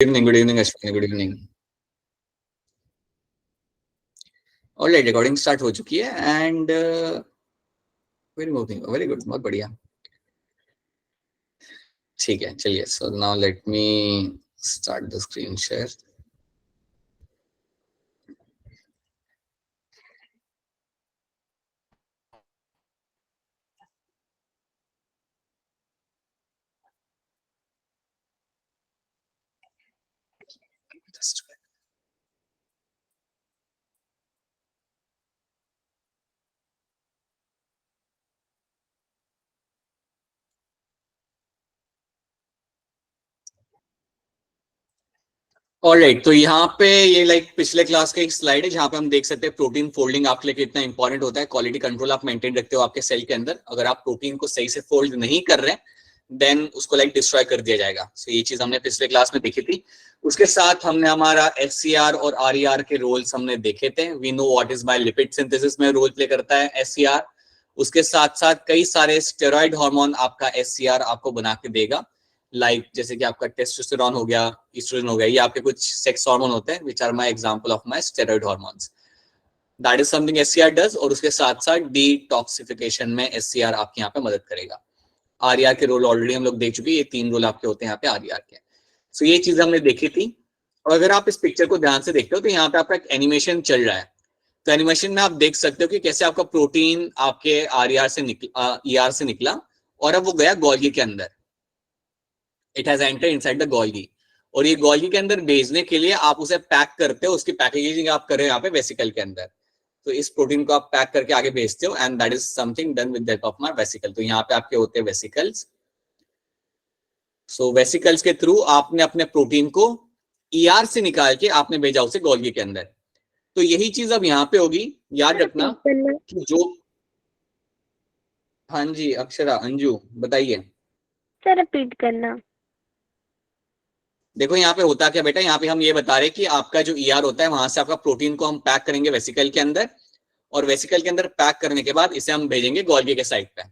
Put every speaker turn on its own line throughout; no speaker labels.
Good evening, Ashwini. Good evening. Alright, recording start हो चुकी है एंड वेरी गुड, बहुत बढ़िया। ठीक है, चलिए। So now let me start the screen share. Alright, तो यहाँ पे ये पिछले क्लास का एक स्लाइड है जहाँ पे हम देख सकते हैं प्रोटीन फोल्डिंग आपके लिए कितना इंपॉर्टेंट होता है। क्वालिटी कंट्रोल आप मेंटेन रखते हो आपके सेल के अंदर। अगर आप प्रोटीन को सही से फोल्ड नहीं कर रहे देन उसको डिस्ट्रॉय कर दिया जाएगा। सो ये चीज हमने पिछले क्लास में देखी थी। उसके साथ हमने हमारा एचसीआर और आरईआर के रोल्स हमने देखे थे। We know what is my lipid synthesis में रोल प्ले करता है एचसीआर। उसके साथ साथ कई सारे स्टेरॉइड हार्मोन आपका एचसीआर आपको बना के देगा। जैसे कि आपका टेस्टोस्टेरोन हो गया, एस्ट्रोजन हो गया, ये आपके कुछ सेक्स हार्मोन होते हैं which are my example of my steroid hormones. That is something HCR does. और उसके साथ साथ डिटॉक्सिफिकेशन में एचसीआर आपके यहाँ पे मदद करेगा। आरईआर के रोल ऑलरेडी हम लोग देख चुके हैं। ये 3 रोल आपके होते हैं यहाँ पे आरईआर के। सो ये चीज हमने देखी थी। और अगर आप इस पिक्चर को ध्यान से देखते हो तो यहाँ पे आपका एक एनिमेशन चल रहा है। तो एनिमेशन में आप देख सकते हो कि कैसे आपका प्रोटीन आपके आरईआर से निकला, ईआर से निकला और अब वो गया गोल्गी के अंदर। It has enter inside the Golgi. और ये गोल्गी के अंदर भेजने के लिए आप उसे पैक करते हो। उसकी पैकेजिंग आप कर रहे हो यहाँ पे वेसिकल के अंदर। तो इस प्रोटीन को आप पैक करके आगे भेजते हो and that is something done with the help of my vesicle. तो यहाँ पे आपके होते हैं वेसिकल्स। सो वेसिकल्स के थ्रू आपने अपने प्रोटीन को ईआर से निकाल के आपने भेजा उसे गोल्गी के अंदर। तो यही चीज अब यहाँ पे होगी। याद रखना कि जो, हाँ जी अक्षरा, अंजू बताइए।
सर रिपीट करना।
देखो यहाँ पे होता क्या बेटा, यहाँ पे हम ये बता रहे हैं कि आपका जो ईआर होता है वहां से आपका प्रोटीन को हम पैक करेंगे वेसिकल के अंदर। और वेसिकल के अंदर पैक करने के बाद इसे हम भेजेंगे गोल्गी के साइड पे।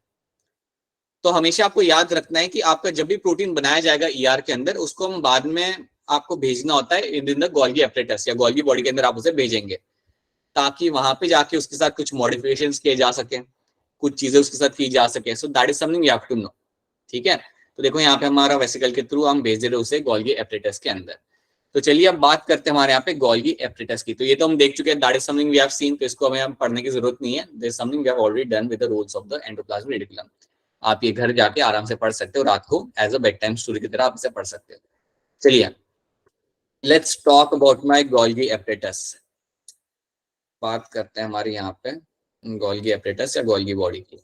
तो हमेशा आपको याद रखना है कि आपका जब भी प्रोटीन बनाया जाएगा ईआर के अंदर, उसको हम बाद में आपको भेजना होता है इन द गोल्गी एपरेटस या गोल्गी बॉडी के अंदर आप उसे भेजेंगे, ताकि वहां पे जाके उसके साथ कुछ मॉडिफिकेशन किए जा सके, कुछ चीजें उसके साथ की जा सके। So that is something you have to know. ठीक है, तो देखो यहाँ पे हमारा वेसिकल के थ्रू हम भेज दे रहे उसे गोल्गी एपरेटस के अंदर। तो चलिए अब बात करते हैं हमारे यहाँ पे गोल्गी एपरेटस की। तो ये तो हम देख चुके हैं, that is something we have seen. तो इसको हमें पढ़ने की जरूरत नहीं है। This something we have already done with the rules of the endoplasmic reticulum. आप ये घर जाके आराम से पढ़ सकते हो, रात को as a bed time story की तरह आप इसे पढ़ सकते हो। चलिए let's talk about my Golgi apparatus. बात करते हैं हमारे यहाँ पे गोल्गी एपरेटस या गोल्गी बॉडी की।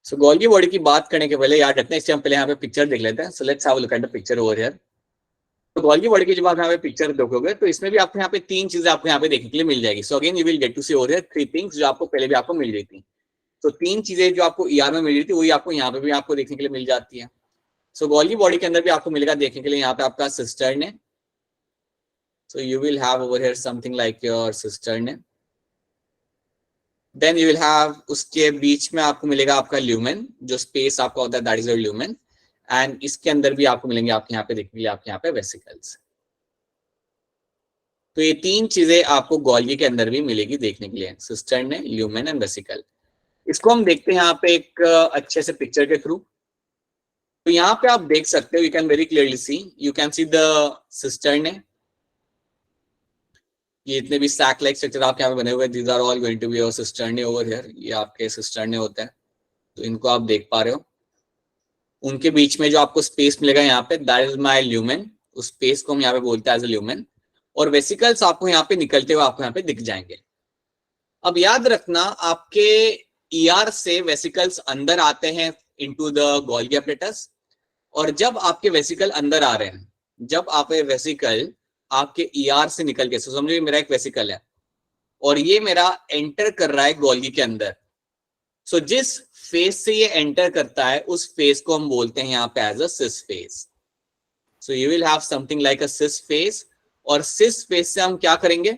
सो गोल्गी बॉडी की बात करने के पहले याद रखते हैं, इससे हम पहले यहाँ पे पिक्चर देख लेते हैं। So let's have a look at the picture over here. तो गोल्गी बॉडी की जब आप यहाँ पे पिक्चर देखोगे तो इसमें भी आपको यहाँ पे 3 चीजें आपको यहाँ पे देखने के लिए मिल जाएगी। So again you will get to see over here 3 things जो आपको पहले भी आपको मिल रही थी। तो 3 चीजें जो आपको ईआर में मिल रही थी वही आपको यहाँ पे भी आपको देखने के लिए मिल जाती है। सो गोल्गी बॉडी के अंदर भी आपको मिलेगा देखने के लिए यहाँ पे आपका सिस्टर्न है। सो you will have over here something like your cistern है। देन यू विल हैव, उसके बीच में आपको मिलेगा आपका ल्यूमेन, जो स्पेस आपका होता है that is your lumen. And इसके अंदर भी आपको मिलेंगे आपके यहाँ पे देखने के लिए आपके यहाँ पे वेसिकल्स। तो ये 3 चीजें आपको गोल्गी के अंदर भी मिलेगी देखने के लिए, सिस्टर्न, ल्यूमेन एंड वेसिकल। इसको हम देखते हैं यहाँ पे एक अच्छे से पिक्चर के थ्रू। तो यहाँ पे आप देख सकते हो, you can very clearly see, you can see the cistern. ये इतने भी सैक लाइक स्ट्रक्चर आपके यहाँ पे बने हुए, these are all going to be your cistern over here. ये आपके सिस्टर्न होते हैं, तो इनको आप देख पा रहे हो। उनके बीच में जो आपको स्पेस मिलेगा यहाँ पे, दैट इज माय ल्यूमेन। उस स्पेस को हम यहाँ पे बोलते हैं एज अ ल्यूमेन। और वेसिकल्स आपको यहाँ पे निकलते हुए आपको यहाँ पे दिख जाएंगे। अब याद रखना, आपके ईआर से वेसिकल्स अंदर आते हैं इनटू द गोल्गी एपरेटस। और जब आपके वेसिकल अंदर आ रहे हैं, जब आप वेसिकल आपके ईआर से निकल के, समझो मेरा एक वेसिकल है और ये मेरा एंटर कर रहा है गोल्गी के अंदर। सो जिस फेज से ये एंटर करता है उस फेज को हम बोलते हैं यहाँ पे as a cis face. So you will have something like a cis face. और सिस फेज से हम क्या करेंगे,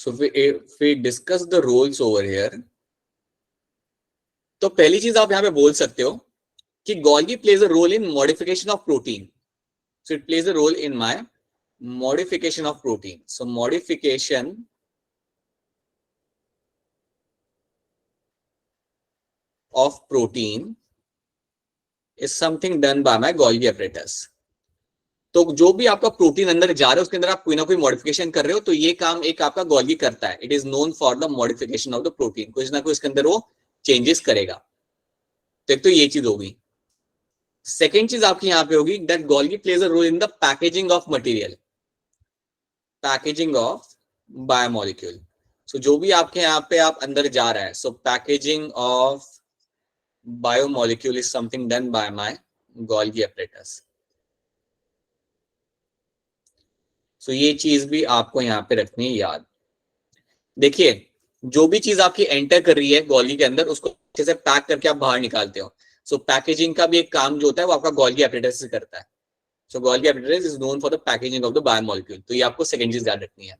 So if we discuss the roles over here, तो पहली चीज आप यहाँ पे बोल सकते हो कि Golgi plays a role in modification of protein. So it plays a role in my modification of protein. So modification of protein is something done by my Golgi apparatus. तो जो भी आपका प्रोटीन अंदर जा रहा है उसके अंदर आप कोई ना कोई मॉडिफिकेशन कर रहे हो, तो ये काम एक आपका Golgi करता है. It is known for the modification of the protein. कुछ ना कुछ इसके अंदर वो चेंजेस करेगा. तो एक तो ये चीज होगी. सेकेंड चीज आपकी यहाँ पे होगी that Golgi plays a role in the packaging of material, packaging of biomolecule. So जो भी आपके यहाँ पे आप अंदर जा रहा है, so packaging of biomolecule is something done by my Golgi apparatus. So ये चीज भी आपको यहाँ पे रखनी है याद. देखिए जो भी चीज आपकी एंटर कर रही है Golgi के अंदर उसको अच्छे से पैक करके आप बाहर निकालते हो. सो पैकेजिंग का भी एक काम जो होता है वो आपका Golgi apparatus से करता है. सो Golgi apparatus is known for the packaging of the biomolecule. तो ये आपको सेकंड चीज याद रखनी है.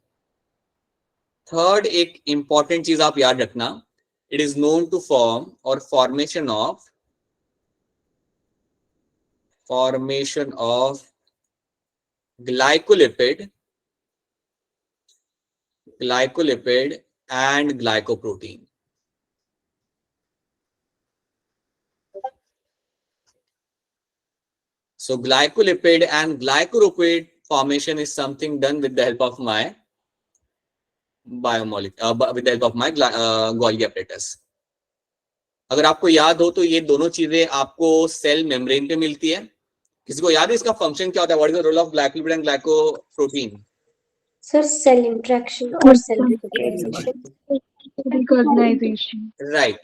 थर्ड एक इंपॉर्टेंट चीज आप याद रखना, it is known to form और formation of glycolipid and glycoprotein. So glycolipid and glycoprotein formation is something done with the help of my biomolecule, with the help of my Golgi apparatus. अगर आपको याद हो तो ये दोनों चीजें आपको सेल मेम्ब्रेन पे मिलती है. किसी को याद है इसका फंक्शन क्या होता है? What is the role of glycolipid and glycoprotein?
Sir cell interaction और cell recognition.
Right,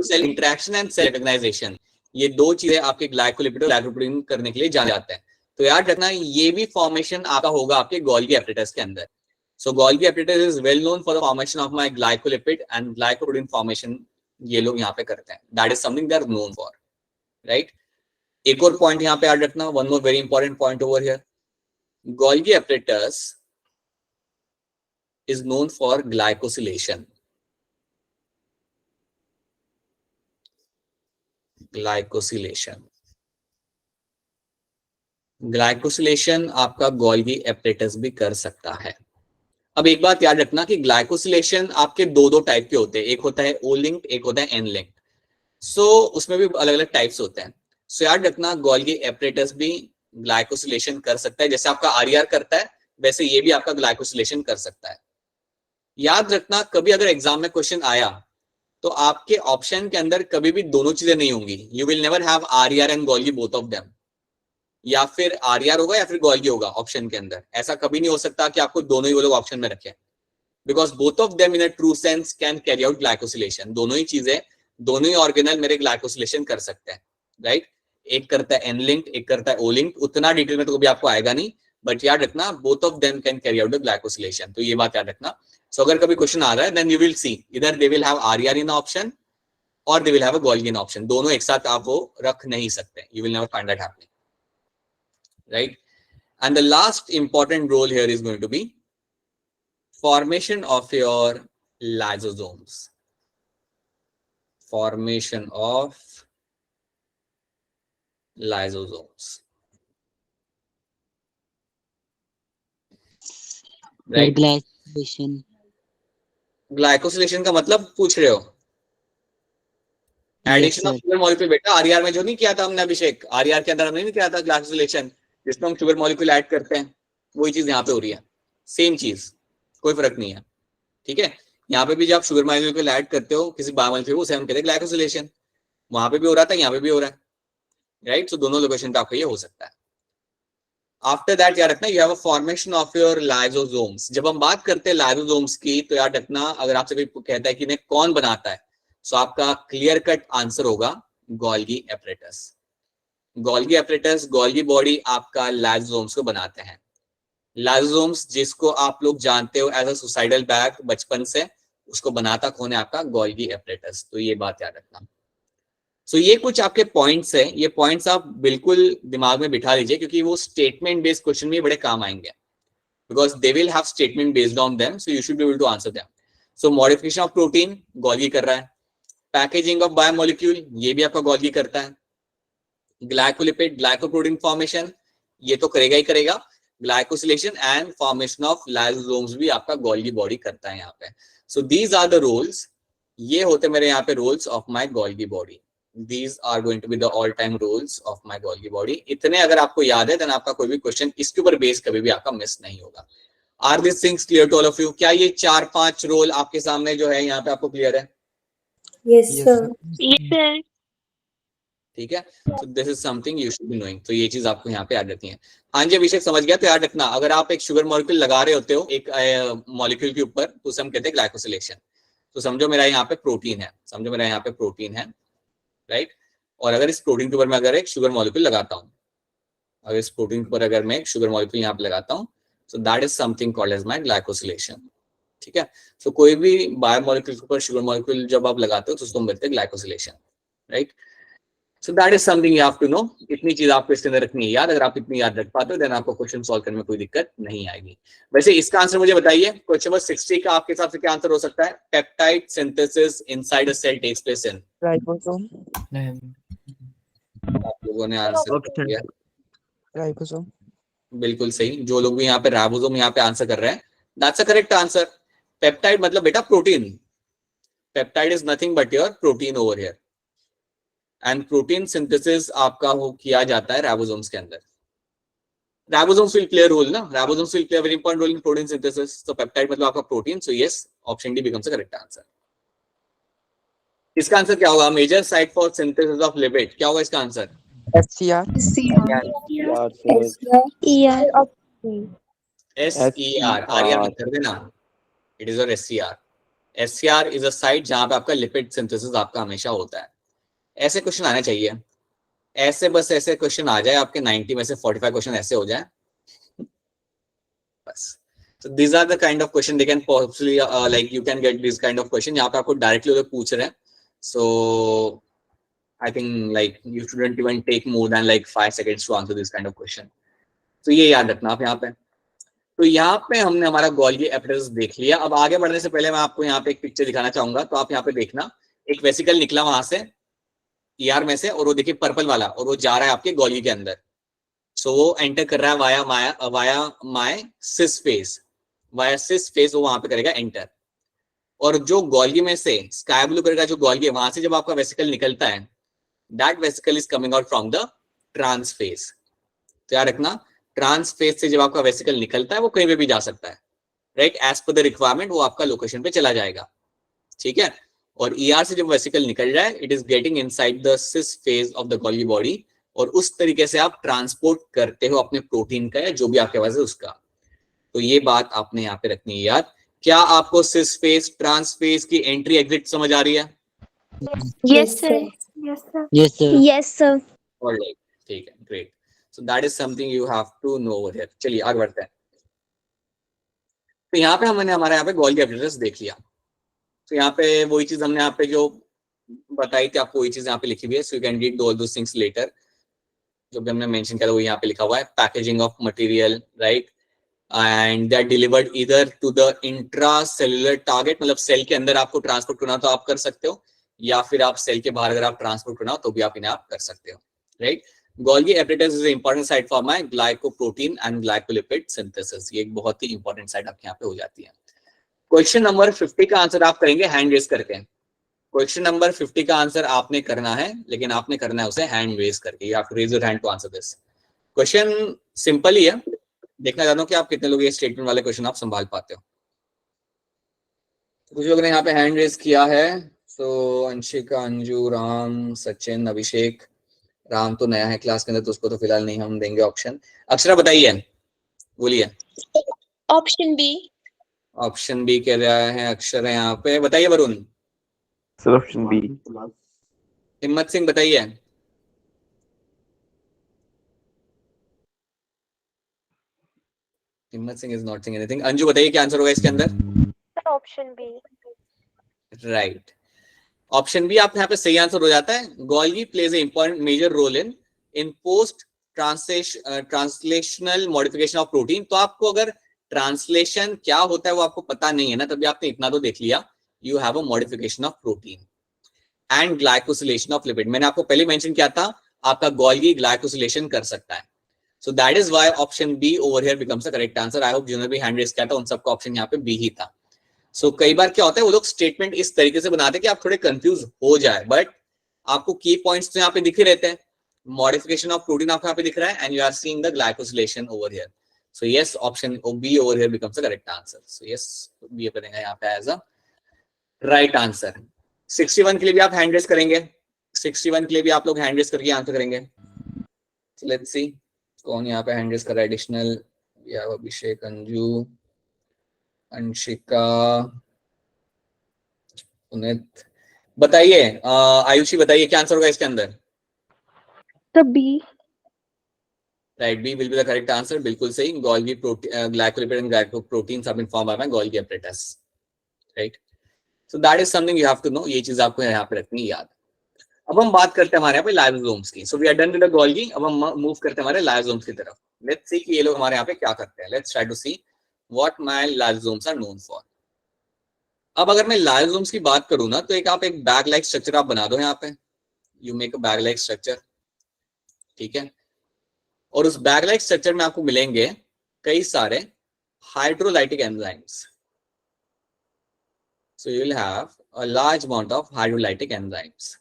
cell interaction and cell recognisation, ये दो चीजें आपके ग्लाइकोलिपिड और ग्लाइकोप्रोटीन करने के लिए जाने जाते हैं. तो याद रखना ये भी फॉर्मेशन आपका होगा आपके Golgi apparatus के अंदर. So Golgi apparatus is well known for the formation of my glycolipid and glycoprotein formation. ये लोग यहाँ पे करते हैं. That is something they are known for. Right. एक और पॉइंट यहाँ पे याद रखना, one more very important point over here. Golgi apparatus is known for glycosylation. Glycosylation आपका Golgi apparatus भी कर सकता है. अब एक बात याद रखना कि ग्लाइकोसिलेशन आपके दो टाइप के होते हैं. एक होता है O लिंक्ड, एक होता है N लिंक्ड. सो उसमें भी अलग अलग टाइप्स होते हैं. सो याद रखना Golgi apparatus भी ग्लाइकोसिलेशन कर सकता है. जैसे आपका RER करता है वैसे ये भी आपका ग्लाइकोसिलेशन कर सकता है. याद रखना कभी अगर एग्जाम में क्वेश्चन आया तो आपके ऑप्शन के अंदर कभी भी दोनों चीजें नहीं होंगी. You will never have RER and Golgi both of them. या फिर RER होगा या फिर Golgi होगा ऑप्शन के अंदर. ऐसा कभी नहीं हो सकता कि आपको दोनों ही वो लोग ऑप्शन में रखें, because both of them in a true sense can carry out glycosylation. दोनों ही चीजें, दोनों ही ऑर्गेनल मेरे ग्लाइकोसिलेशन कर सकते हैं. राइट. एक करता है N लिंक्ड, एक करता है O लिंक्ड. उतना डिटेल में तो कभी आपको आएगा नहीं, बट याद रखना both of them can carry out the glycosylation. तो ये बात याद रखना. सो अगर कभी क्वेश्चन आ रहा है देन यू विल सी इधर they will have RER in option और they will have a Golgi in option. दोनों एक साथ आप वो रख नहीं सकते. You will never find that happening. Right. And the last important role here is going to be formation of your lysosomes. Formation of lysosomes. Right. Glycosylation का मतलब पूछ रहे हो? Addition of sugar molecule. बेटा RER में जो नहीं किया था हमने अभिषेक, RER के अंदर हमने नहीं किया था ग्लाइकोसिलेशन, जिसमें हम शुगर मॉलिक्यूल ऐड करते हैं, वही चीज यहाँ पे हो रही है. सेम चीज, कोई फर्क नहीं है. ठीक है. यहाँ पे भी जब आप शुगर मॉलिक्यूल ऐड करते हो किसी बायोमोलिक्यूल को, उसे हम कहते हैं ग्लाइकोसिलेशन. वहां पे भी हो रहा था, यहाँ पे भी हो रहा है. राइट. सो दोनों लोकेशन पे आपको ये हो सकता है. आफ्टर दैट याद रखना you have a formation of your lysosomes. जब हम बात करते हैं लाइसोसोम्स की तो याद रखना अगर आपसे कोई कहता है कि इन्हें कौन बनाता है, सो आपका क्लियर कट आंसर होगा Golgi apparatus. Golgi apparatus, Golgi body आपका लाइसोसोम्स को बनाते हैं. लाइसोसोम्स जिसको आप लोग जानते हो एज अ सुसाइडल बैग बचपन से, उसको बनाता कौन है? आपका Golgi apparatus. तो ये बात याद रखना. सो ये कुछ आपके पॉइंट्स हैं. ये पॉइंट्स आप बिल्कुल दिमाग में बिठा लीजिए क्योंकि वो स्टेटमेंट बेस्ड क्वेश्चन में बड़े काम आएंगे. because they will have statement based on them, so you should be able to answer them. So modification of protein Golgi कर रहा है, packaging of biomolecule ये भी आपका Golgi करता है, glycolipid glycoprotein formation ये तो करेगा ही करेगा, glycosylation and formation of lysosomes भी आपका Golgi body करता है यहाँ पे. So these are the roles, ये होते मेरे यहाँ पे roles of my Golgi body. These are going to be the all time roles of my Golgi body. इतने अगर आपको याद है then आपका कोई भी क्वेश्चन इसके ऊपर बेस कभी भी आपका मिस नहीं होगा. Are these things clear to all of you? क्या ये 4-5 रोल आपके सामने जो है यहाँ पे आपको क्लियर है?
Yes, sir.
Yes, sir.
ठीक है, so this is something you should be knowing. तो ये चीज आपको यहाँ पे याद रखनी है. हाँ जी अभिषेक समझ गया. तो याद रखना अगर आप एक शुगर मॉलिक्यूल लगा रहे होते हो एक मॉलिक्यूल के ऊपर तो उसे हम कहते हैं ग्लाइकोसिलेशन. तो समझो मेरा यहाँ पे प्रोटीन है, समझो मेरा यहाँ पे प्रोटीन है, राइट. और अगर इस प्रोटीन के ऊपर मैं अगर एक शुगर मॉलिक्यूल लगाता हूँ, अगर इस प्रोटीन पर अगर मैं एक शुगर मॉलिक्यूल यहाँ पे लगाता हूँ, so that is something called as my glycosylation. ठीक है, so कोई भी बायोमोलिक्यूल के ऊपर शुगर मॉलिक्यूल जब आप लगाते हो तो उसको हम कहते हैं glycosylation, right. So that is something you have to know. इतनी चीज आपको इसके अंदर रखनी है याद. अगर आप इतनी याद रख पाते हो देन आपको क्वेश्चन सॉल्व करने में कोई दिक्कत नहीं आएगी. वैसे इसका आंसर मुझे बताइए, क्वेश्चन नंबर 60 का आपके हिसाब से क्या आंसर हो सकता है? Peptide synthesis inside a sale tax place in.
Ribosome.
आप लोगों ने आंसर किया,
राइबोसोम.
बिल्कुल सही. जो लोग भी यहाँ पे राइबोसोम यहाँ पे आंसर कर रहे हैं, that's a correct answer. Peptide मतलब बेटा protein. Peptide is nothing but your protein over here. And protein synthesis आपका हो किया जाता है राइबोसोम्स के अंदर. Ribosomes will play a role ना, ribosomes will play a very important role in protein synthesis. तो पेप्टाइड मतलब आपका protein. So yes, option D becomes the correct answer. इसका आंसर क्या होगा? Major site for synthesis of lipid. क्या होगा इसका आंसर?
एचसीआर.
SER. आर्या मत कर देना. It is your SCR. SCR is a site जहां पे आपका लिपिड सिंथेसिस आपका हमेशा होता है. ऐसे क्वेश्चन आने चाहिए, ऐसे बस ऐसे क्वेश्चन आ जाए आपके 90 में से 45 क्वेश्चन ऐसे हो जाए बस. So these are the kind of question they can possibly like you can get this kind of question जहाँ पे आपको डायरेक्टली लोग पूछ रहे हैं. So I think like you shouldn't even take more than like 5 seconds to answer this kind of question. तो ये याद रखना आप यहाँ पे. तो यहाँ पे हमने हमारा गोल्गी एपिटस देख लिया. अब आगे बढ़ने से पहले मैं आपको यहाँ पे एक पिक्चर दिखाना चाहूंगा. तो आप यहाँ पे देखना, एक वेसिकल निकला वहां से ER में से, और वो देखिए पर्पल वाला, और वो जा रहा है आपके गोल्गी के अंदर. सो वो एंटर कर रहा है via my cis face. Via cis face वो वहां पे करेगा एंटर. और जो गोल्गी में से स्काई ब्लू कलर का जो गोल्गी है, वहां से जब आपका वेसिकल निकलता है, that vesicle is coming out from the trans face. तो याद रखना, ट्रांस फेस से जब आपका वेसिकल निकलता है वो कहीं पे भी जा सकता है, right. As per the requirement वो आपका लोकेशन पे चला जाएगा, ठीक है. और ER से जब वेसिकल निकल जाए, it is getting inside the cis phase of the Golgi body, और उस तरीके से आप ट्रांसपोर्ट करते हो अपने प्रोटीन का या जो भी आपके पास है उसका. तो ये बात आपने यहाँ पे रखनी है याद. क्या आपको सिस फेज ट्रांस फेज की एंट्री एग्जिट समझ आ रही है?
Yes, sir.
Yes sir.
Yes, sir.
Alright, ठीक है, great. So that is something you have to know over here. चलिए आगे बढ़ते हैं. तो यहाँ पे हमने हमारे यहाँ पे गोल्गी एपिटस देख लिया. तो यहाँ पे वही चीज हमने यहाँ पे जो बताई थी आपको, वही चीज यहाँ पे लिखी हुई है. So you can read all those things later. जो भी हमने मेंशन किया था वो यहाँ पे लिखा हुआ है. Packaging of material, right, and they are delivered either to the intracellular target, मतलब सेल के अंदर आपको ट्रांसपोर्ट करना तो आप कर सकते हो, या फिर आप सेल के बाहर अगर आप ट्रांसपोर्ट करना हो तो भी आप इन्हें आप कर सकते हो, right. Golgi apparatus is important site for my glycoprotein and glycolipid synthesis. ये एक बहुत ही इंपॉर्टेंट साइट आपके यहाँ पे हो जाती है. क्वेश्चन नंबर 50 का आंसर आप करेंगे हैंड रेज करके. क्वेश्चन नंबर 50 का आंसर आपने करना है, लेकिन आपने करना है उसे हैंड रेज करके. You have to raise your hand to answer this question. Simple ही है. देखना चाहता हूँ कि आप कितने लोग ये स्टेटमेंट वाले क्वेश्चन आप संभाल पाते हो. कुछ लोगों ने यहाँ पे हैंड रेज किया है. सो अंशिका, अंजू, राम, सचिन, अभिषेक. राम तो नया है क्लास के अंदर तो उसको तो फिलहाल नहीं हम देंगे ऑप्शन. अक्षरा बताइए, बोलिए.
Option B.
ऑप्शन बी कह रहा है अक्षर है यहाँ पे. बताइए वरुण.
Sir option B.
हिम्मत सिंह बताइए. Himmat Singh is not saying anything. Anju बताइए क्या आंसर होगा इसके अंदर?
Option B.
Right, option B आप यहाँ पे सही आंसर हो जाता है. Golgi plays a important major role in post translational modification of protein. तो आपको अगर ट्रांसलेशन क्या होता है वो आपको पता नहीं है ना, तभी आपने इतना तो देख लिया, you have a modification of protein and glycosylation of lipid. मैंने आपको पहले मेंशन किया था आपका गोल्गी ग्लाइकोसिलेशन कर सकता है। So that is why option B over here becomes the correct answer. I hope जिन्होंने भी हैंड रेज किया था उन सबका ऑप्शन यहाँ पे बी ही था। सो कई बार क्या होता है वो लोग स्टेटमेंट इस तरीके से बनाते हैं कि आप थोड़े कंफ्यूज हो जाए, बट आपको की पॉइंट्स तो यहाँ पे दिख ही रहते हैं। मॉडिफिकेशन ऑफ प्रोटीन आपको यहाँ पे दिख रहा है and you are seeing the glycosylation over here. So yes, option B over here becomes the correct answer. So yes, B बनेगा यहाँ पे एज अ राइट आंसर। 61 के लिए भी आप हैंड रेज करेंगे, 61 के लिए भी आप लोग हैंड रेज करके आंसर करेंगे। सो लेट्स सी कौन यहाँ पे हैंड रेज कर रहा है एडिशनल। अभिषेक, अंजू, अंशिका, पुनित, बताइए आयुषी बताइए क्या आंसर होगा इसके अंदर।
The B.
Right, B will be the correct answer, बिल्कुल सही। Golgi glycolipid and glycoproteins have been formed by Golgi apparatus, right. So that is something you have to know, ये चीज आपको यहाँ पे रखनी याद। अब हम बात करते हैं हमारे यहाँ पे लाइसोसोम्स की। So we are done with the Golgi, अब हम मूव करते हैं हमारे लाइसोसोम्स की तरफ। लेट्स सी कि ये लोग हमारे यहाँ पे क्या करते हैं। Let's try to see what my lysosomes are known for. अब अगर मैं लाइसोसोम्स की बात करूं ना, तो आप एक बैग लाइक स्ट्रक्चर आप बना दो यहाँ पे, you make a bag like structure, ठीक है। और उस बैग लाइक स्ट्रक्चर में आपको मिलेंगे कई सारे hydrolytic enzymes. So you will have a large amount of hydrolytic enzymes.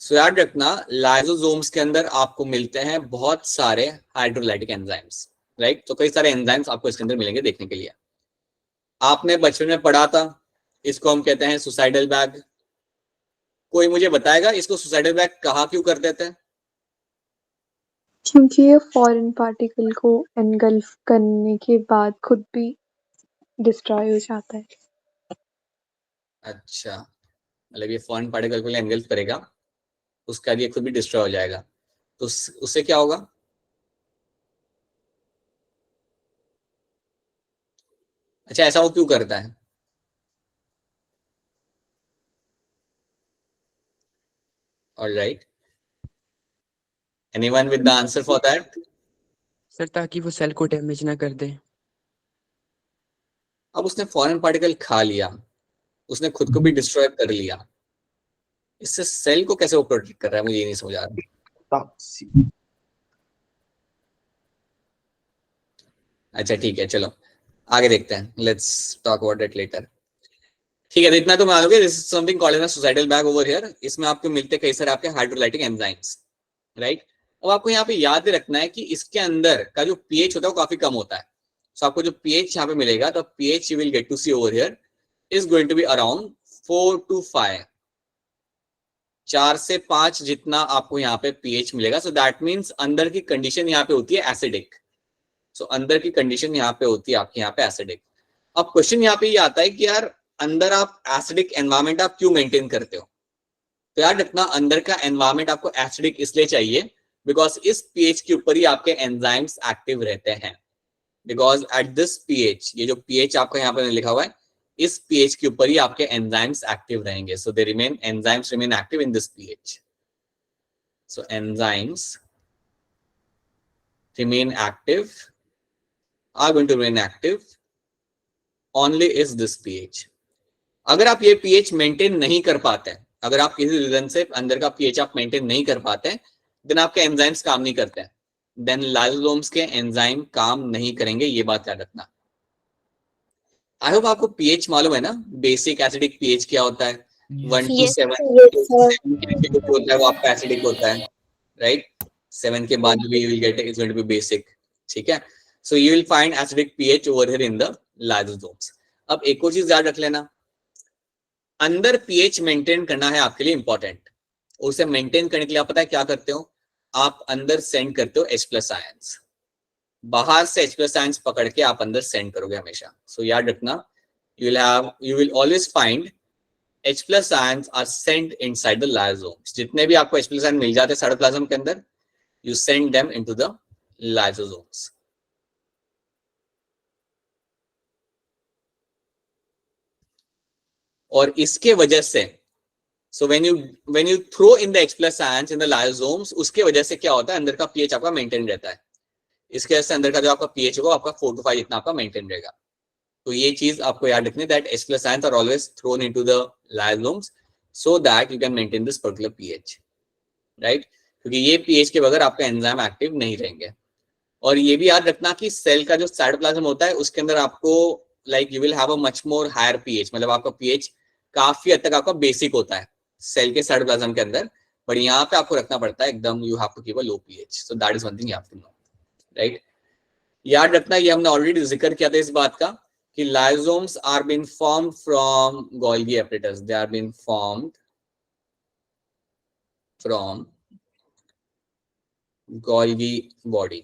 So याद रखना लाइसोसोम्स के अंदर आपको मिलते हैं बहुत सारे हाइड्रोलाइटिक एंजाइम्स, राइट। तो कई सारे एंजाइम्स आपको इसके अंदर मिलेंगे देखने के लिए। आपने बचपन में पढ़ा था, इसको हम कहते हैं सुसाइडल बैग। कोई मुझे बताएगा इसको सुसाइडल बैग कहा क्यों कर देते हैं?
क्योंकि ये फॉरेन पार्टिकल को एनगल्फ करने के बाद खुद भी डिस्ट्रॉय हो जाता है।
अच्छा, मतलब ये फॉरेन पार्टिकल को एनगल्फ करेगा, उसके बाद ये खुद भी डिस्ट्रॉय हो जाएगा, तो उससे क्या होगा? अच्छा, ऐसा वो क्यों करता है? All right. Anyone with the answer for that?
Sir ताकि वो सेल को डैमेज ना कर दे।
अब उसने फॉरेन पार्टिकल खा लिया, उसने खुद को भी डिस्ट्रॉय कर लिया, इससे सेल को कैसे वो प्रोटेक्ट कर रहा है, मुझे ये नहीं समझ आ रहा। अच्छा ठीक है, चलो आगे देखते हैं, let's talk about it later. ठीक है, तो इतना तो मानोगे, this is something called as a suicidal bag over here. इसमें आपको मिलते कई सारे आपके हाइड्रोलाइटिक एंजाइम्स, राइट। अब आपको यहाँ पे याद रखना है कि इसके अंदर का जो पीएच होता है वो काफी कम होता है। सो आपको जो पीएच यहाँ पे मिलेगा, तो pH you will get to see over here is going to be around 4 to 5, 4 से 5 जितना आपको यहाँ पे पीएच मिलेगा। सो दैट मीन्स अंदर की कंडीशन यहाँ पे होती है एसिडिक। सो अंदर की कंडीशन यहाँ पे होती है आपके यहाँ पे एसिडिक। अब क्वेश्चन यहाँ पे ये आता है कि यार अंदर आप एसिडिक एनवायरमेंट आप क्यों मेंटेन करते हो? तो याद रखना अंदर का एनवायरमेंट आपको एसिडिक इसलिए चाहिए बिकॉज इस पीएच के ऊपर ही आपके एंजाइम्स एक्टिव रहते हैं। बिकॉज एट दिस पीएच, ये जो पीएच आपका यहाँ पे लिखा हुआ है, इस पीएच के ऊपर ही आपके एंजाइम्स एक्टिव रहेंगे। So they remain, enzymes remain active in this pH. So enzymes remain active, are going to remain active only is this pH. अगर आप ये पीएच मेंटेन नहीं कर पाते हैं, अगर आप किसी रीजन से अंदर का पीएच आप मेंटेन नहीं कर पाते हैं, देन आपके एंजाइम्स काम नहीं करते हैं, देन लाइसोसोम्स के एंजाइम काम नहीं करेंगे, ये बात याद रखना। आई होप आपको पीएच मालूम है ना, बेसिक एसिडिक पीएच क्या होता है, 1 to 7 होता है वो आपका एसिडिक होता है, राइट। 7 के बाद भी you will get is going to be basic, ठीक है। So you will find acidic pH over here in the lysosomes. अब एक और चीज याद रख लेना, अंदर पीएच मेंटेन करना है आपके लिए इंपॉर्टेंट। उसे मेंटेन करने के लिए आप पता है क्या करते हो, आप अंदर सेंड करते हो H+ आयंस, बाहर से H+ आयंस पकड़ के आप अंदर सेंड करोगे हमेशा। सो याद रखना, you will always find H+ ions are sent inside the lysosomes. जितने भी आपको H+ आयन मिल जाते हैं साइटोप्लाज्म के अंदर, you send them into the lysosomes. और इसके वजह से so when you throw in the H+ ions in the lysosomes, उसके वजह से क्या होता है, अंदर का पीएच आपका मेंटेन रहता है। इसके वजह से अंदर का जो आपका पीएच होगा आपका 4 to 5 इतना आपका मेंटेन रहेगा। तो ये चीज आपको याद रखनी that H+ ions are always thrown into the lysosomes so that you can maintain this particular pH, right? क्योंकि ये पीएच के बगैर आपका एंजाइम एक्टिव नहीं रहेंगे। और ये भी याद रखना कि सेल का जो साइटोप्लाज्म होता है उसके अंदर आपको like you will have a much more higher pH, मतलब आपका पीएच काफी हद तक आपका बेसिक होता है सेल के साइटोप्लाज्म के अंदर, बट यहाँ पे आपको रखना पड़ता है एकदम you have to keep a low pH. So that is one thing you have to know, right? याद रखना, ये हमने ऑलरेडी जिक्र किया था इस बात का कि lysosomes are being formed from Golgi apparatus. They are being formed from Golgi body.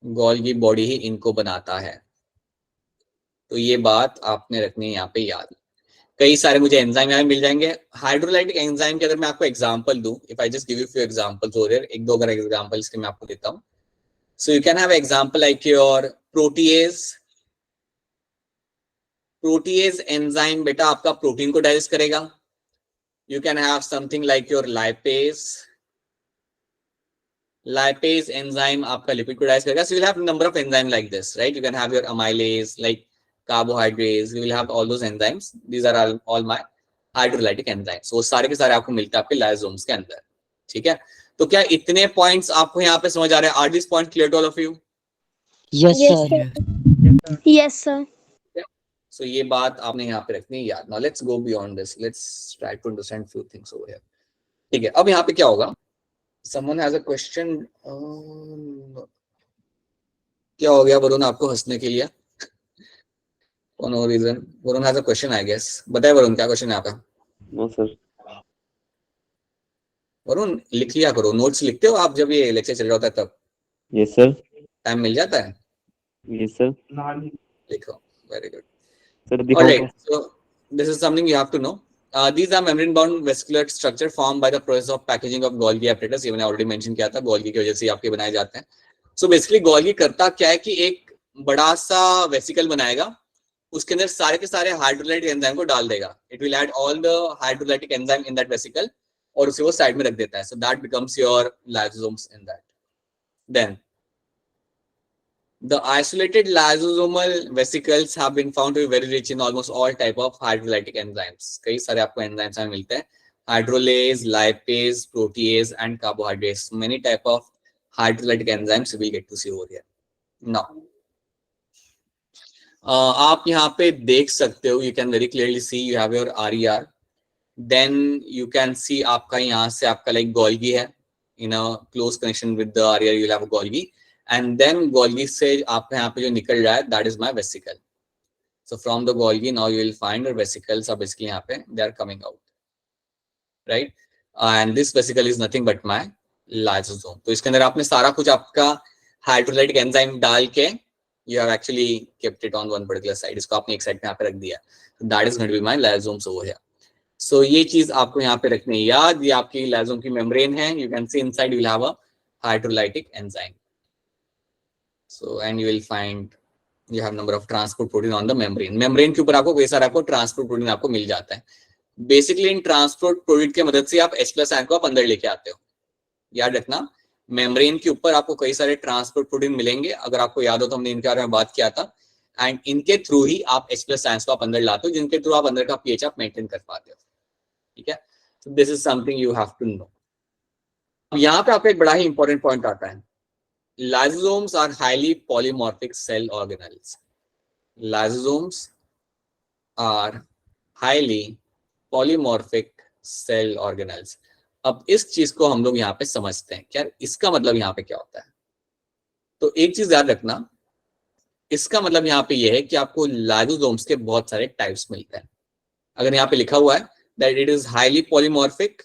Golgi body ही इनको बनाता है। तो ये बात आपने रखनी है यहाँ पे याद। कई सारे मुझे एंजाइम यहाँ मिल जाएंगे। हाइड्रोलाइटिक एंजाइम के अगर मैं आपको एग्जांपल दूं, if I just give you few examples over here, एक दो अगर एग्जांपल्स के मैं आपको देता हूँ। So you can have example like your protease. Protease enzyme बेटा आपका प्रोटीन को डाइजेस्ट करेगा। You can have something like your lipase. Lipase enzyme आपका लिपिड को डाइजेस्ट करेगा। सो you will have number of enzyme like this, right? You can have your amylase, like carbohydrates, we will have all those enzymes. These are all my hydrolytic enzymes. So सारे के सारे आपको मिलते हैं आपके lysosomes के अंदर, ठीक है? तो क्या इतने पॉइंट्स आपको यहाँ पे समझ आ रहे हैं? Are these points clear to all of you?
Yes,
Yes,
sir.
sir. Yes, sir.
So ये बात आपने यहाँ पे रखनी है याद। Now let's go beyond this. Let's try to understand few things over here. ठीक है, अब यहाँ पे क्या होगा? Someone has a question. क्या हो गया वरुण आपको हंसने के लिए? For no reason. Varun has a question, I guess. बताए वरुण, क्या क्वेश्चन है आपका?
No, sir.
वरुण लिख लिया करो, नोट्स लिखते हो आप जब ये लेक्चर चल रहा होता है तब?
Yes, sir.
टाइम मिल जाता है?
Yes, sir.
लिखो, very good.
Sir,
Alright, so this is something you have to know. These are membrane-bound vascular structure formed by the process of packaging of Golgi apparatus. ये मैंने already mention किया था, Golgi की वजह से आपके बनाए जाते हैं। So basically Golgi करता क्या है कि एक बड़ा सा वेसिकल बनाएगा, उसके अंदर सारे के सारे हाइड्रोलाइटिक एंजाइम को डाल देगा। It will add all the hydrolytic enzyme in that vesicle और उसे वो साइड में रख देता है। So that becomes your lysosomes in that. Then the isolated lysosomal vesicles have been found to be very rich in almost all type of hydrolytic enzymes. कई सारे आपको एंजाइम्स हमें मिलते हैं, hydrolase, lipase, protease and carbohydrates. Many type of hydrolytic enzymes we get to see over here. Now आप यहाँ पे देख सकते हो, you can very clearly see you have your RER, then you can see आपका यहाँ से आपका लाइक Golgi है, in a close connection with the RER you will have Golgi, and then Golgi से आपका यहाँ पे जो निकल रहा है that is my vesicle. So from the Golgi now you will find your vesicles are basically यहाँ पे they are coming out, right? And this vesicle is nothing but my lysosome. तो इसके अंदर आपने सारा कुछ आपका हाइड्रोलाइटिक एंजाइम डाल के you have actually kept it on one particular side. इसको आपने एक साइड पे यहाँ पे रख दिया। That is going to be my lysosomes over here. So ये चीज आपको यहाँ पे रखनी है याद। ये आपकी लाइसोसोम की मेम्ब्रेन है। You can see inside you will have a hydrolytic enzyme. So and you will find you have number of transport protein on the membrane. Membrane के ऊपर आपको कई सारे आपको ट्रांसपोर्ट प्रोटीन आपको मिल जाता है। बेसिकली इन ट्रांसपोर्ट प्रोटीन की मदद से आप H+ आयन को आप अंदर लेके आते हो। याद रखना, मेम्ब्रेन के ऊपर आपको कई सारे ट्रांसपोर्ट प्रोटीन मिलेंगे। अगर आपको याद हो तो हमने इनके बारे में बात किया था, एंड इनके थ्रू ही आप H+ आयंस को आप अंदर लाते हो, जिनके थ्रू आप अंदर का पीएच आप मेंटेन कर पाते हो, ठीक है? So this is something you have to know. अब यहाँ पे आपको एक बड़ा ही इंपॉर्टेंट पॉइंट आता है, lysosomes are highly polymorphic cell organelles. Lysosomes are highly polymorphic cell organelles. अब इस चीज को हम लोग यहाँ पे समझते हैं, क्या इसका मतलब यहाँ पे क्या होता है? तो एक चीज याद रखना, इसका मतलब यहाँ पे ये है कि आपको लाइसोसोम्स के बहुत सारे टाइप्स मिलते हैं। अगर यहाँ पे लिखा हुआ है that it is highly polymorphic,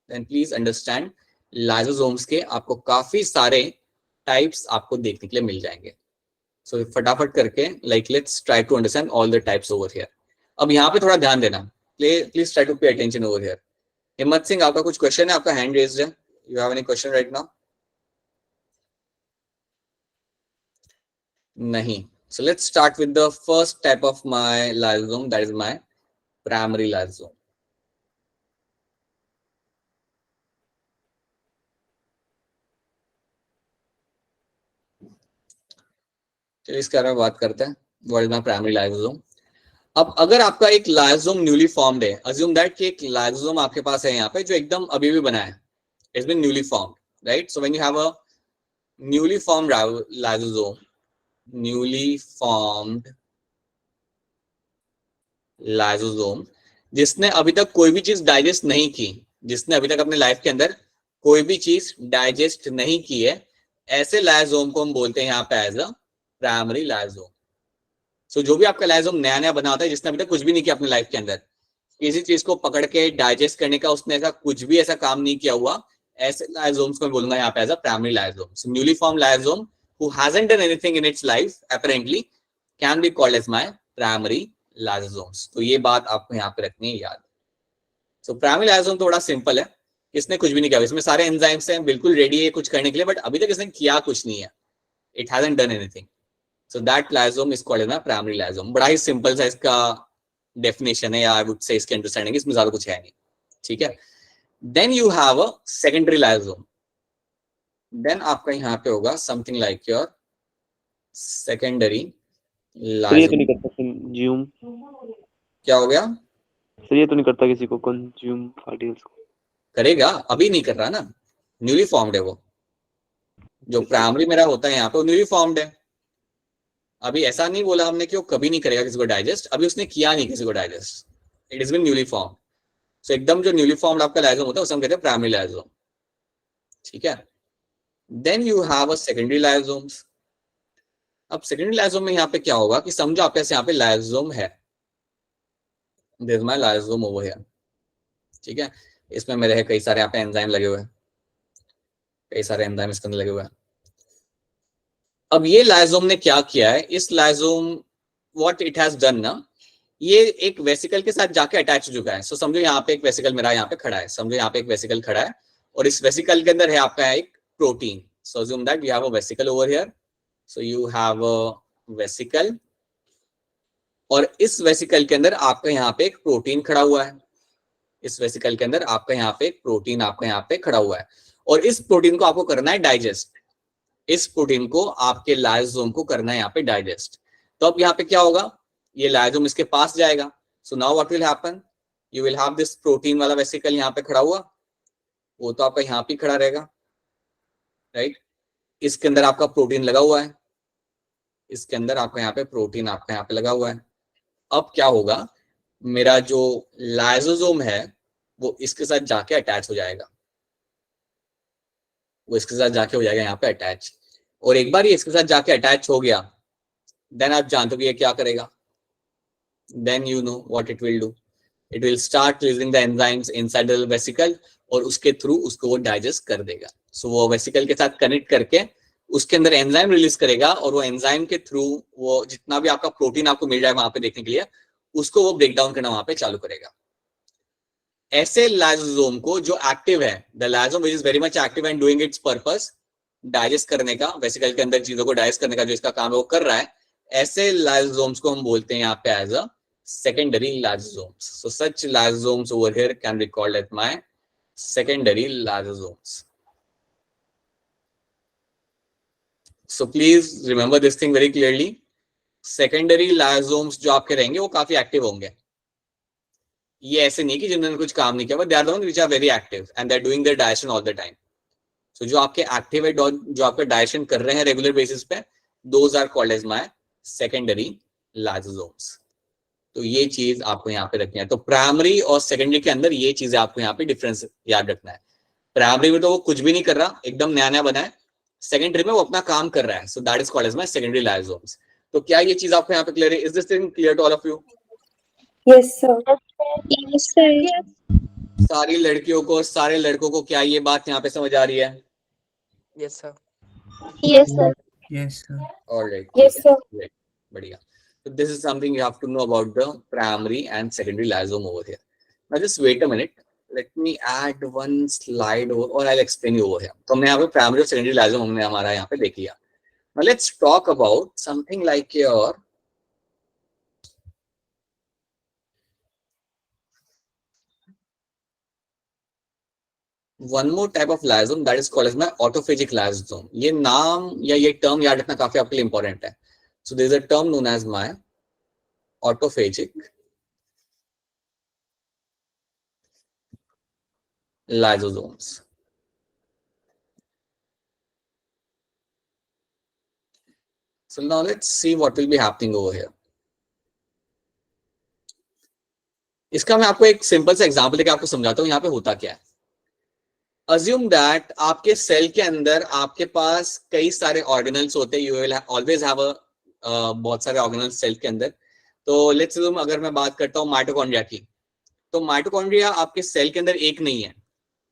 then please understand lysosomes के आपको काफी सारे टाइप्स आपको देखने के लिए मिल जाएंगे। सो फटाफट करके like let's try to understand all the types over here. अब यहाँ पे थोड़ा ध्यान देना, please try to pay attention over here. Himmat Singh, आपका कुछ क्वेश्चन है? आपका हैंड रेज्ड है। You have any question right now? नहीं। So let's start with the first type of my lysosome, that is my primary lysosome. चलिए इसके बारे में बात करते हैं, what is my primary lysosome. अब अगर आपका एक लाइसोसोम न्यूली फॉर्म्ड है, अज्यूम दैट कि एक लाइसोसोम आपके पास है यहाँ पे जो एकदम अभी भी बना है, it's been newly formed, right? So when you have a newly formed lysosome, newly formed lysosome जिसने अभी तक कोई भी चीज डाइजेस्ट नहीं की, जिसने अभी तक अपने लाइफ के अंदर कोई भी चीज डाइजेस्ट नहीं की है, ऐसे लाइसोसोम को हम बोलते हैं यहाँ पे एज अ प्राइमरी लाइसोसोम। सो जो भी आपका लाइसोसोम नया नया बना होता है, जिसने अभी तक कुछ भी नहीं किया अपने लाइफ के अंदर, किसी चीज को पकड़ के डाइजेस्ट करने का उसने ऐसा कुछ भी ऐसा काम नहीं किया हुआ, ऐसे लाइसोसोम्स को मैं बोलूंगा यहाँ पे as a primary lysosome. So newly formed lysosome who hasn't done anything in its life apparently can be called as my primary lysosomes। तो ये बात आपको यहाँ पे रखनी है याद। सो प्राइमरी लाइसोसोम थोड़ा सिंपल है, इसने कुछ भी नहीं किया, इसमें सारे एंजाइम्स हैं, बिल्कुल रेडी है कुछ करने के लिए, बट अभी तक इसने किया कुछ नहीं है, it hasn't done anything. So that lysosome is called as my primary lysosome. बड़ा ही सिंपल सा इसका डेफिनेशन है, या आई वुड से इसके अंडरस्टैंडिंग, इसमें ज्यादा कुछ है नहीं, ठीक है। Then you have a secondary lysosome, then आपका यहाँ पे होगा something like your secondary
sir ये तो नहीं
लाइसोसोम।
करता कंज्यूम,
क्या हो गया?
सर ये तो नहीं करता किसी को कंज्यूम पार्टिकल्स को।
करेगा, अभी नहीं कर रहा ना, न्यूली फॉर्म्ड है वो। जो प्राइमरी मेरा होता है यहाँ पे वो न्यूली फॉर्म्ड है, अभी ऐसा नहीं बोला हमने कि वो कभी नहीं करेगा किसी को डाइजेस्ट, अभी उसने किया नहीं किसी को digest, it is been newly formed. So एकदम जो न्यूली फॉर्म्ड आपका लाइसोसोम होता है उसे हम कहते हैं प्राइमरी लाइसोसोम, ठीक है। Then you have a secondary lysosomes. अब सेकेंडरी लाइसोसोम में यहाँ पे क्या होगा कि समझो आपके पास यहाँ पे लाइसोसोम है, this is my lysosome over here, ठीक है। इसमें मेरे है कई सारे यहाँ पे एंजाइम लगे हुए हैं, कई सारे एंजाइम इसके अंदर लगे हुए हैं। अब ये लाइसोसोम ने क्या किया है, इस lysosome what it has done ना, ये एक वेसिकल के साथ जाके अटैच हो चुका है। सो समझो यहाँ पे एक वेसिकल मेरा यहाँ पे खड़ा है, समझो यहाँ पे एक वेसिकल खड़ा है और इस वेसिकल के अंदर है आपका एक protein. So assume that you have a vesicle over here, so you have a vesicle और इस वेसिकल के अंदर आपका यहाँ पे एक प्रोटीन खड़ा हुआ है, इस वेसिकल के अंदर आपका यहाँ पे एक प्रोटीन आपका यहाँ पे खड़ा हुआ है और इस प्रोटीन को आपको करना है डाइजेस्ट, इस प्रोटीन को आपके लाइसोसोम को करना है यहाँ पे डाइजेस्ट। तो अब यहाँ पे क्या होगा, ये लाइसोसोम इसके पास जाएगा। So now what will happen, you will have this protein वाला वेसिकल यहाँ पे खड़ा हुआ, वो तो आपका यहाँ पे खड़ा रहेगा, राइट। इसके अंदर आपका प्रोटीन लगा हुआ है, इसके अंदर आपका यहाँ पे प्रोटीन आपका यहाँ पे लगा हुआ है। अब क्या होगा, मेरा जो लाइसोसोम है वो इसके साथ जाके अटैच हो जाएगा, वो इसके साथ जाके हो जाएगा यहाँ पे अटैच। और एक बार ये इसके साथ जाके अटैच हो गया, देन आप जानते हो कि ये क्या करेगा, then you know what it will do, it will start releasing the enzymes inside the vesicle और उसके थ्रू उसको वो डाइजेस्ट कर देगा। सो वो वेसिकल के साथ कनेक्ट करके उसके अंदर एंजाइम रिलीज करेगा और वो एंजाइम के थ्रू वो जितना भी आपका प्रोटीन आपको मिल जाएगा वहां पे देखने के लिए, उसको वो ब्रेक डाउन करना वहां पे चालू करेगा। ऐसे लाइसोसोम को जो एक्टिव है, the lysosome which is very much active and doing it's purpose, digest करने का, वेसिकल के अंदर चीजों को डाइजेस्ट करने का जो इसका काम है वो कर रहा है, ऐसे लाइसोसोम्स को हम बोलते हैं यहाँ पे as a secondary lysosomes। So such lysosomes over here can be called as my secondary lysosomes। So please remember this thing very clearly, secondary lysosomes जो आपके रहेंगे वो काफी एक्टिव होंगे, ये ऐसे नहीं कि जिन्होंने कुछ काम नहीं किया, but they are the ones which are very active and they are doing their digestion all the time। So जो आपके एक्टिव है, जो आपका डाइजेशन कर रहे हैं रेगुलर बेसिस पे, those are called as my secondary lysosomes। तो ये चीज आपको यहाँ पे रखनी है। तो प्राइमरी और सेकेंडरी के अंदर ये चीजें आपको यहाँ पे डिफरेंस याद रखना है। प्राइमरी में तो वो कुछ भी नहीं कर रहा, एकदम नया नया बना है, सेकेंडरी में वो अपना काम कर रहा है, so that is called as my secondary lysosomes. तो क्या ये चीज आपको यहाँ पे क्लियर है? Is this thing clear to all of you?
Yes, sir. Yes, sir.
सारी लड़कियों को और सारे लड़कों को क्या ये बात यहाँ पे समझ आ रही है?
Yes sir.
Yes, sir.
Yes, sir.
Alright,
Yes, sir.
बढ़िया। So this is something you have to know about the primary and secondary lysosome over here. Now just wait a minute. Let me add one slide over, or I'll explain you over here. तो हमने यहाँ पे primary और secondary lysosome हमने हमारा यहाँ पे देख लिया। Now let's talk about something like your one more type of lysosome that is called as my autophagic lysosome। ये नाम या ये टर्म याद रखना काफी आपके लिए इंपॉर्टेंट है। So there is a term known as my autophagic lysosomes. So now let's see what will be happening over here. इसका मैं आपको एक सिंपल सा एग्जांपल देके आपको समझाता हूँ यहाँ पे होता क्या है. Assume that आपके सेल के अंदर आपके पास कई सारे ऑर्गेनल्स होते हैं. You will always have a बहुत सारे ऑर्गेनल्स सेल के अंदर. तो लेट्स assume अगर मैं बात करता हूँ माइटोकॉन्ड्रिया की, तो माइटोकॉन्ड्रिया आपके सेल के अंदर एक नहीं है.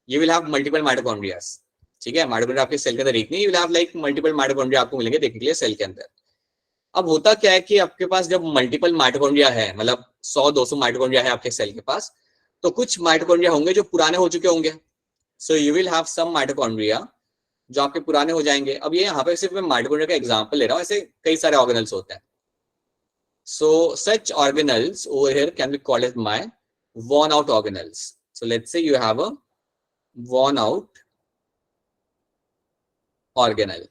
You will have multiple mitochondrias. ठीक है, माइटोकॉन्ड्रिया आपके सेल के अंदर एक नहीं, you will have like multiple mitochondria आपको मिलेंगे देखने के लिए सेल के अंदर. अब होता क्या है कि आपके पास जब मल्टीपल माइटोकॉन्ड्रिया है, मतलब 100-200 माइटोकॉन्ड्रिया है आपके सेल के पास, तो कुछ माइटोकॉन्ड्रिया होंगे जो पुराने हो चुके होंगे. So you will have some mitochondria जो आपके पुराने हो जाएंगे. अब ये यहाँ पे सिर्फ मैं माइटोकॉन्ड्रिया का एग्जांपल ले रहा हूँ, ऐसे कई सारे ऑर्गेनल्स होते हैं. So such organelles over here can be called as my worn out organelles. So let's say you have a worn out organelle.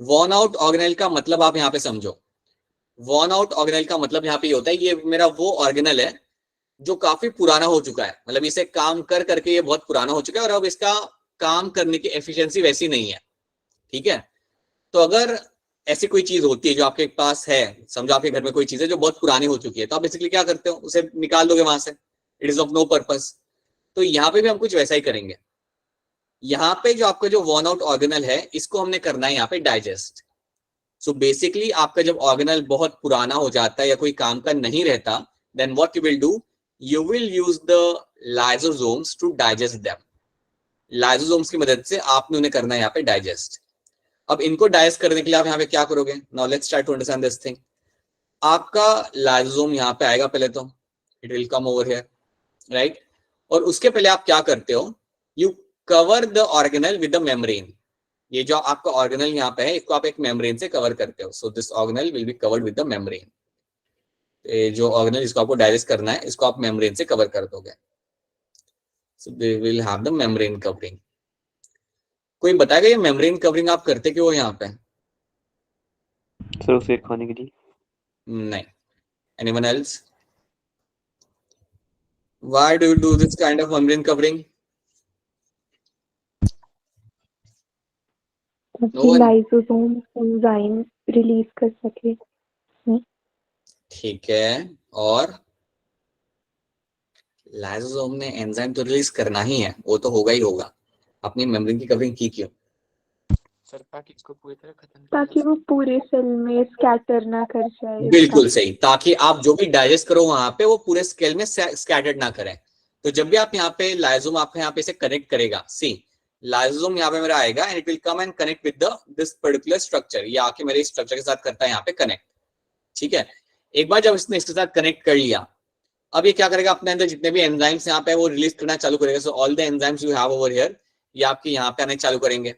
Worn out organelle का मतलब आप यहाँ पे समझो. Worn out organelle का मतलब यहाँ पे ये होता है, ये मेरा वो ऑर्गेनल है जो काफी पुराना हो चुका है. मतलब इसे काम कर करके ये बहुत पुराना हो चुका है और अब इसका काम करने की एफिशिएंसी वैसी नहीं है. ठीक है, तो अगर ऐसी कोई चीज होती है जो आपके पास है, समझो आपके घर में कोई चीज है जो बहुत पुरानी हो चुकी है, तो आप बेसिकली क्या करते हो, उसे निकाल दोगे वहां से. It is of no purpose. तो यहाँ पे भी हम कुछ वैसा ही करेंगे. यहाँ पे जो आपका जो वॉर्न आउट ऑर्गेनल है, इसको हमने करना है यहाँ पे डाइजेस्ट. सो बेसिकली आपका जब ऑर्गेनल बहुत पुराना हो जाता है या कोई काम का नहीं रहता, then what you will do, you will use the lysosomes to digest them. Lysosomes की मदद से आपने उन्हें करना है यहाँ पे डाइजेस्ट. अब इनको डाइजेस्ट करने के लिए आप यहाँ पे क्या करोगे, now let's try to understand this thing. आपका लाइसोसोम यहाँ पे आएगा, पहले तो it will come over here, right. और उसके पहले आप क्या करते हो, you cover the organelle with the membrane. ये जो आपका ऑर्गेनल यहाँ पे है, इसको आप एक मेम्ब्रेन से कवर करते हो. So this organelle will be covered with the membrane. जो ऑर्गेनल जिसको आपको डाइजेस्ट करना है, इसको आप मेम्ब्रेन से कवर कर दोगे. So they will have the membrane covering. कोई बताएगा ये मेम्ब्रेन कवरिंग आप करते क्यों हो यहाँ पे?
सर उसे खाने के लिए.
नहीं. Anyone else? Why do you do this kind of membrane covering? No one?
Lysosome enzyme release कर सके.
ठीक है, और लाइसोसोम ने एंजाइम तो रिलीज करना ही है, वो तो होगा ही होगा. अपनी मेम्ब्रेन की कवरिंग की क्यों?
सर ताकि इसको पूरी तरह खत्म किया
ताकि
जा
वो पूरे सेल में स्कैटर ना कर जाए.
बिल्कुल सही, ताकि आप जो भी डाइजेस्ट करो वहां पे वो पूरे स्केल में स्कैटर्ड ना करें. तो जब भी आप यहाँ पे लाइसोसोम आपके यहाँ पे से कनेक्ट करेगा, सी लाइसोसोम यहाँ पे मेरा आएगा and it will come and connect with this particular structure. ये आके मेरे स्ट्रक्चर के साथ करता है यहाँ पे कनेक्ट. ठीक है, एक बार जब इसने इसके साथ कनेक्ट कर लिया, अब ये क्या करेगा, अपने अंदर जितने भी एंजाइम्स यहाँ पे वो रिलीज करना चालू करेगा. So all the enzymes you have over here, ये आपके यहाँ पे आने चालू करेंगे.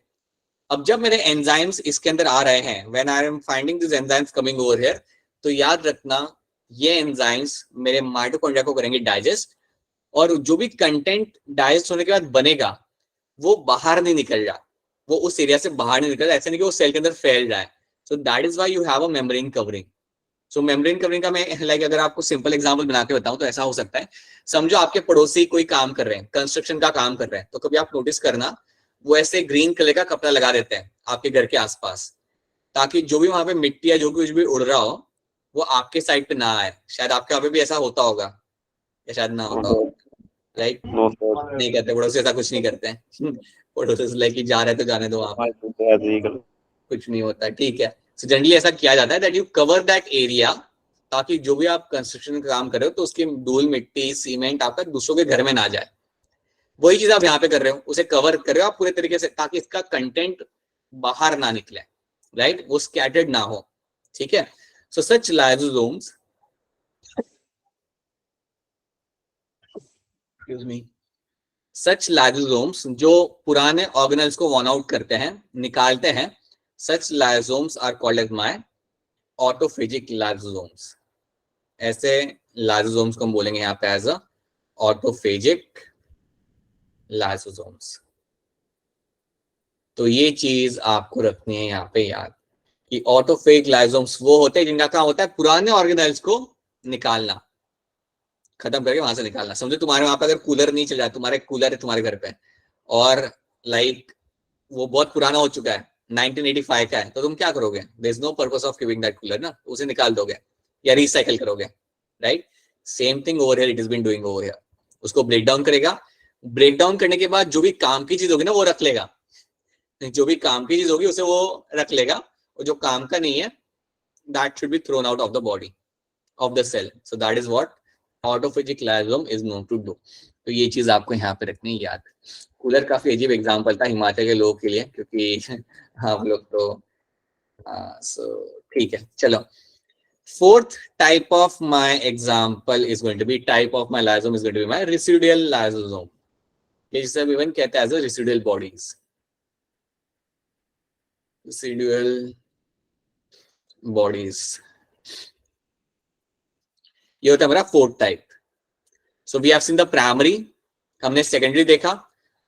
अब जब मेरे एंजाइम्स इसके अंदर आ रहे हैं, when I am finding this enzymes coming over here, तो याद रखना ये एंजाइम्स मेरे माइटोकॉन्ड्रिया को करेंगे डाइजेस्ट. और जो भी कंटेंट डाइजेस्ट होने के बाद बनेगा वो बाहर नहीं निकल रहा, वो उस एरिया से बाहर नहीं निकल रहा. ऐसा नहीं कि वो सेल के अंदर फैल रहा है. So that is why you have a membrane covering. So membrane covering का मैं लाइक अगर आपको सिंपल एग्जांपल बना के बताऊं तो ऐसा हो सकता है, समझो आपके पड़ोसी कोई काम कर रहे हैं, कंस्ट्रक्शन का काम कर रहे हैं, तो कभी आप नोटिस करना वो ऐसे ग्रीन कलर का कपड़ा लगा देते हैं आपके घर के आसपास, ताकि जो भी वहां पे मिट्टी या जो कुछ भी उड़ रहा हो वो आपके साइड पे ना आए. शायद आपके यहाँ पे भी ऐसा होता होगा या शायद ना होता होगा, राइट.
No sir.
नहीं करते पड़ोसी, ऐसा कुछ नहीं करते हैं. पड़ोसी से लेके जा रहे तो जाने दो, आप कुछ नहीं होता. ठीक है, सो जनरली ऐसा किया जाता है that you cover that area, ताकि जो भी आप कंस्ट्रक्शन का काम कर रहे हो तो उसकी धूल मिट्टी सीमेंट आपका दूसरों के घर में ना जाए. वही चीज आप यहाँ पे कर रहे हो, उसे कवर कर रहे हो आप पूरे तरीके से, ताकि इसका कंटेंट बाहर ना निकले, राइट, वो स्कैटर्ड ना हो. ठीक है, सो सच लाइसोसोम्स, एक्सक्यूज मी, सच लाइसोसोम्स जो पुराने ऑर्गेनल्स को वॉर्न आउट करते हैं, निकालते हैं, such lysosomes are called as my autophagic lysosomes. ऐसे लाइसोसोम्स को हम बोलेंगे यहाँ पे एज अ ऑटोफेजिक लाइसोसोम्स. तो ये चीज आपको रखनी है यहाँ पे याद. कि ऑटोफेज लाइसोम्स वो होते हैं जिनका काम होता है पुराने ऑर्गेनेल्स को निकालना, खत्म करके वहां से निकालना। समझो तुम्हारे वहां पे अगर कूलर नहीं चल रहा है, तुम्हारे कूलर है तुम्हारे घर पे और लाइक वो बहुत पुराना हो चुका है, 1985 का है, तो तुम क्या करोगे? There is no purpose of keeping that cooler ना, उसे निकाल दोगे या रिसाइकल करोगे, राइट? Same thing over here, it is been doing over here. उसको ब्रेक डाउन करेगा, ब्रेक डाउन करने के बाद जो भी काम की चीज होगी ना वो रख लेगा, जो भी काम की चीज होगी उसे वो रख लेगा, और जो काम का नहीं है that should be thrown out of the body of the cell. So that is what autophagic lysosome is known to do. तो ये चीज आपको यहाँ पे रखनी है याद। कूलर काफी अजीब एग्जांपल था हिमाचल के लोगों के लिए, क्योंकि हम लोग तो ठीक है। चलो, fourth type of my example is going to be, type of my lysosome is going to be my residual lysosome, ये जिसे हम even कहते हैं as a residual bodies, residual bodies। ये होता है हमारा fourth type. So we have seen the primary, हमने सेकेंडरी देखा,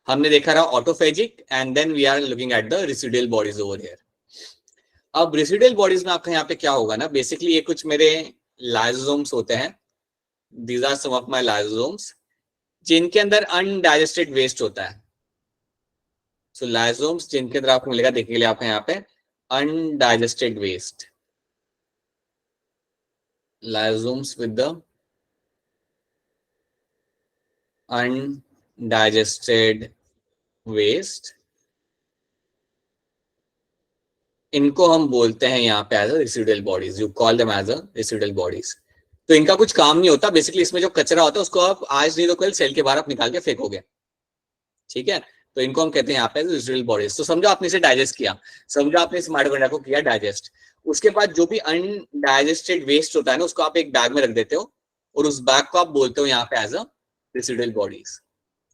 हमने देखा रहा autophagic, and then we are looking at the residual bodies over here. अब रेसिडुअल बॉडीज में आपका यहाँ पे क्या होगा ना, बेसिकली ये कुछ मेरे लाइसोसोम्स होते हैं, these are some of my lysosomes, जिनके अंदर अनडाइजेस्टेड वेस्ट होता है। सो लाइसोसोम्स जिनके अंदर आपको मिलेगा, देखने के लिए आपका यहाँ पे undigested waste, lysosomes with the undigested waste, इनको हम बोलते हैं यहाँ पे as a residual bodies, you call them as a residual bodies. तो इनका कुछ काम नहीं होता, बेसिकली इसमें जो कचरा होता है उसको आप आज नहीं तो कल सेल के बाहर आप निकाल के फेंकोगे, ठीक है? तो इनको हम कहते हैं यहाँ पे रेसिडुअल बॉडीज। तो समझो आपने इसे डाइजेस्ट किया, समझो आपने इस माइटोकॉन्ड्रिया को किया डाइजेस्ट, उसके बाद जो भी अनडाइजेस्टेड वेस्ट होता है ना उसको आप एक बैग में रख देते हो, और उस बैग को आप बोलते हो यहाँ पे एज अ रेसिडुअल बॉडीज।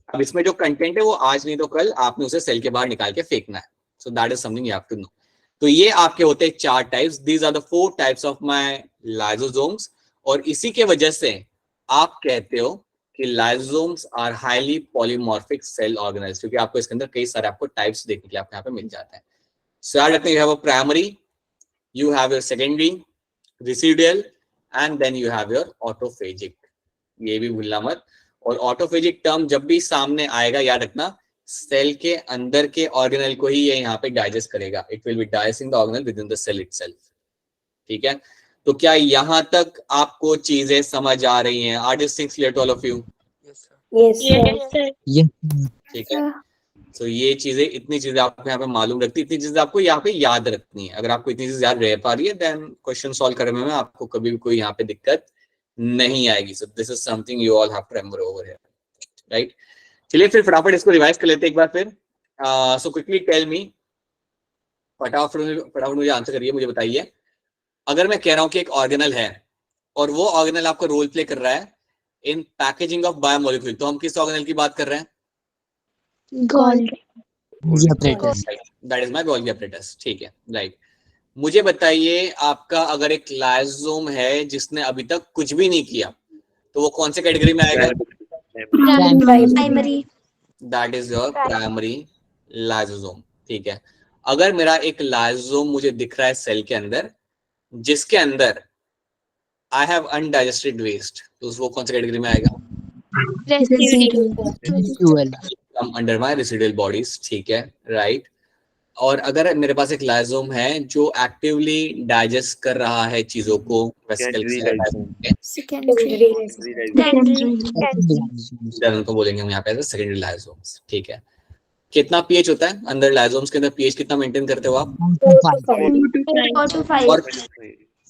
अब इसमें जो कंटेंट है वो आज नहीं तो कल आपने उसे सेल के बाहर निकाल के फेंकना है। So that is something you have to know. तो ये आपके होते हैं 4 types, these are the 4 types of my lysosomes, और इसी के वजह से आप कहते हो कि lysosomes are highly polymorphic cell organelles, क्योंकि आपको इसके अंदर कई सारे आपको टाइप्स देखने के लिए आपको यहाँ पे मिल जाते हैं। सो याद रखते हैं, you have a primary, you have your secondary, residual, and then you have your autophagic, ये भी भूलना मत। और ऑटोफेजिक टर्म जब भी सामने आएगा याद रखना, सेल के अंदर के ऑर्गेनल को ही ये यहाँ पे डाइजेस्ट करेगा, it will be digesting the organelle within the cell itself, ठीक है? तो क्या यहाँ तक आपको चीजें समझ आ रही हैं? Are this things clear to all of you?
Yes, sir.
ठीक है। तो ये चीजें, इतनी चीजें आपको यहाँ पे मालूम रखती, इतनी चीजें आपको यहाँ पे याद रखनी है। अगर आपको इतनी चीजें याद रह पा रही है, देन क्वेश्चन सॉल्व करने में आपको कभी भी कोई यहाँ पे दिक्कत नहीं आएगी। So this is something you all have to remember over here, right? चलिए फिर फटाफट इसको रिवाइज कर लेते हैं एक बार फिर। सो क्विकली टेल मी, फटाफट मुझे आंसर करिए, मुझे बताइए, अगर मैं कह रहा हूँ कि एक ऑर्गेनल है और वो ऑर्गेनल आपको रोल प्ले कर रहा है इन पैकेजिंग ऑफ बायोमोलिक्यूल, तो हम किस ऑर्गेनल की बात कर रहे हैं?
Golgi apparatus.
That is my Golgi apparatus, ठीक है, राइट। मुझे बताइए, आपका अगर एक लाइसोसोम है जिसने अभी तक कुछ भी नहीं किया, तो वो कौन से कैटेगरी में आएगा?
Primary.
That is your primary lysosome, ठीक है। अगर मेरा एक लाइसोसोम मुझे दिख रहा है सेल के अंदर, जिसके अंदर आई हैव अनडाइजेस्टेड वेस्ट, तो वो कौन से कैटेगरी में आएगा? अंडर माय रेसिडुअल बॉडीज, ठीक है, राइट। और अगर मेरे पास एक लाइसोसोम है जो एक्टिवली डाइजेस्ट कर रहा है चीजों को वेसिकल
Secondary.
को बोलेंगे हम यहाँ पे सेकेंडरी लाइसोसोम्स, ठीक है। कितना पीएच होता है अंदर लाइसोसोम्स के अंदर? पीएच कितना मेंटेन करते हो आप?
4 to 5.
और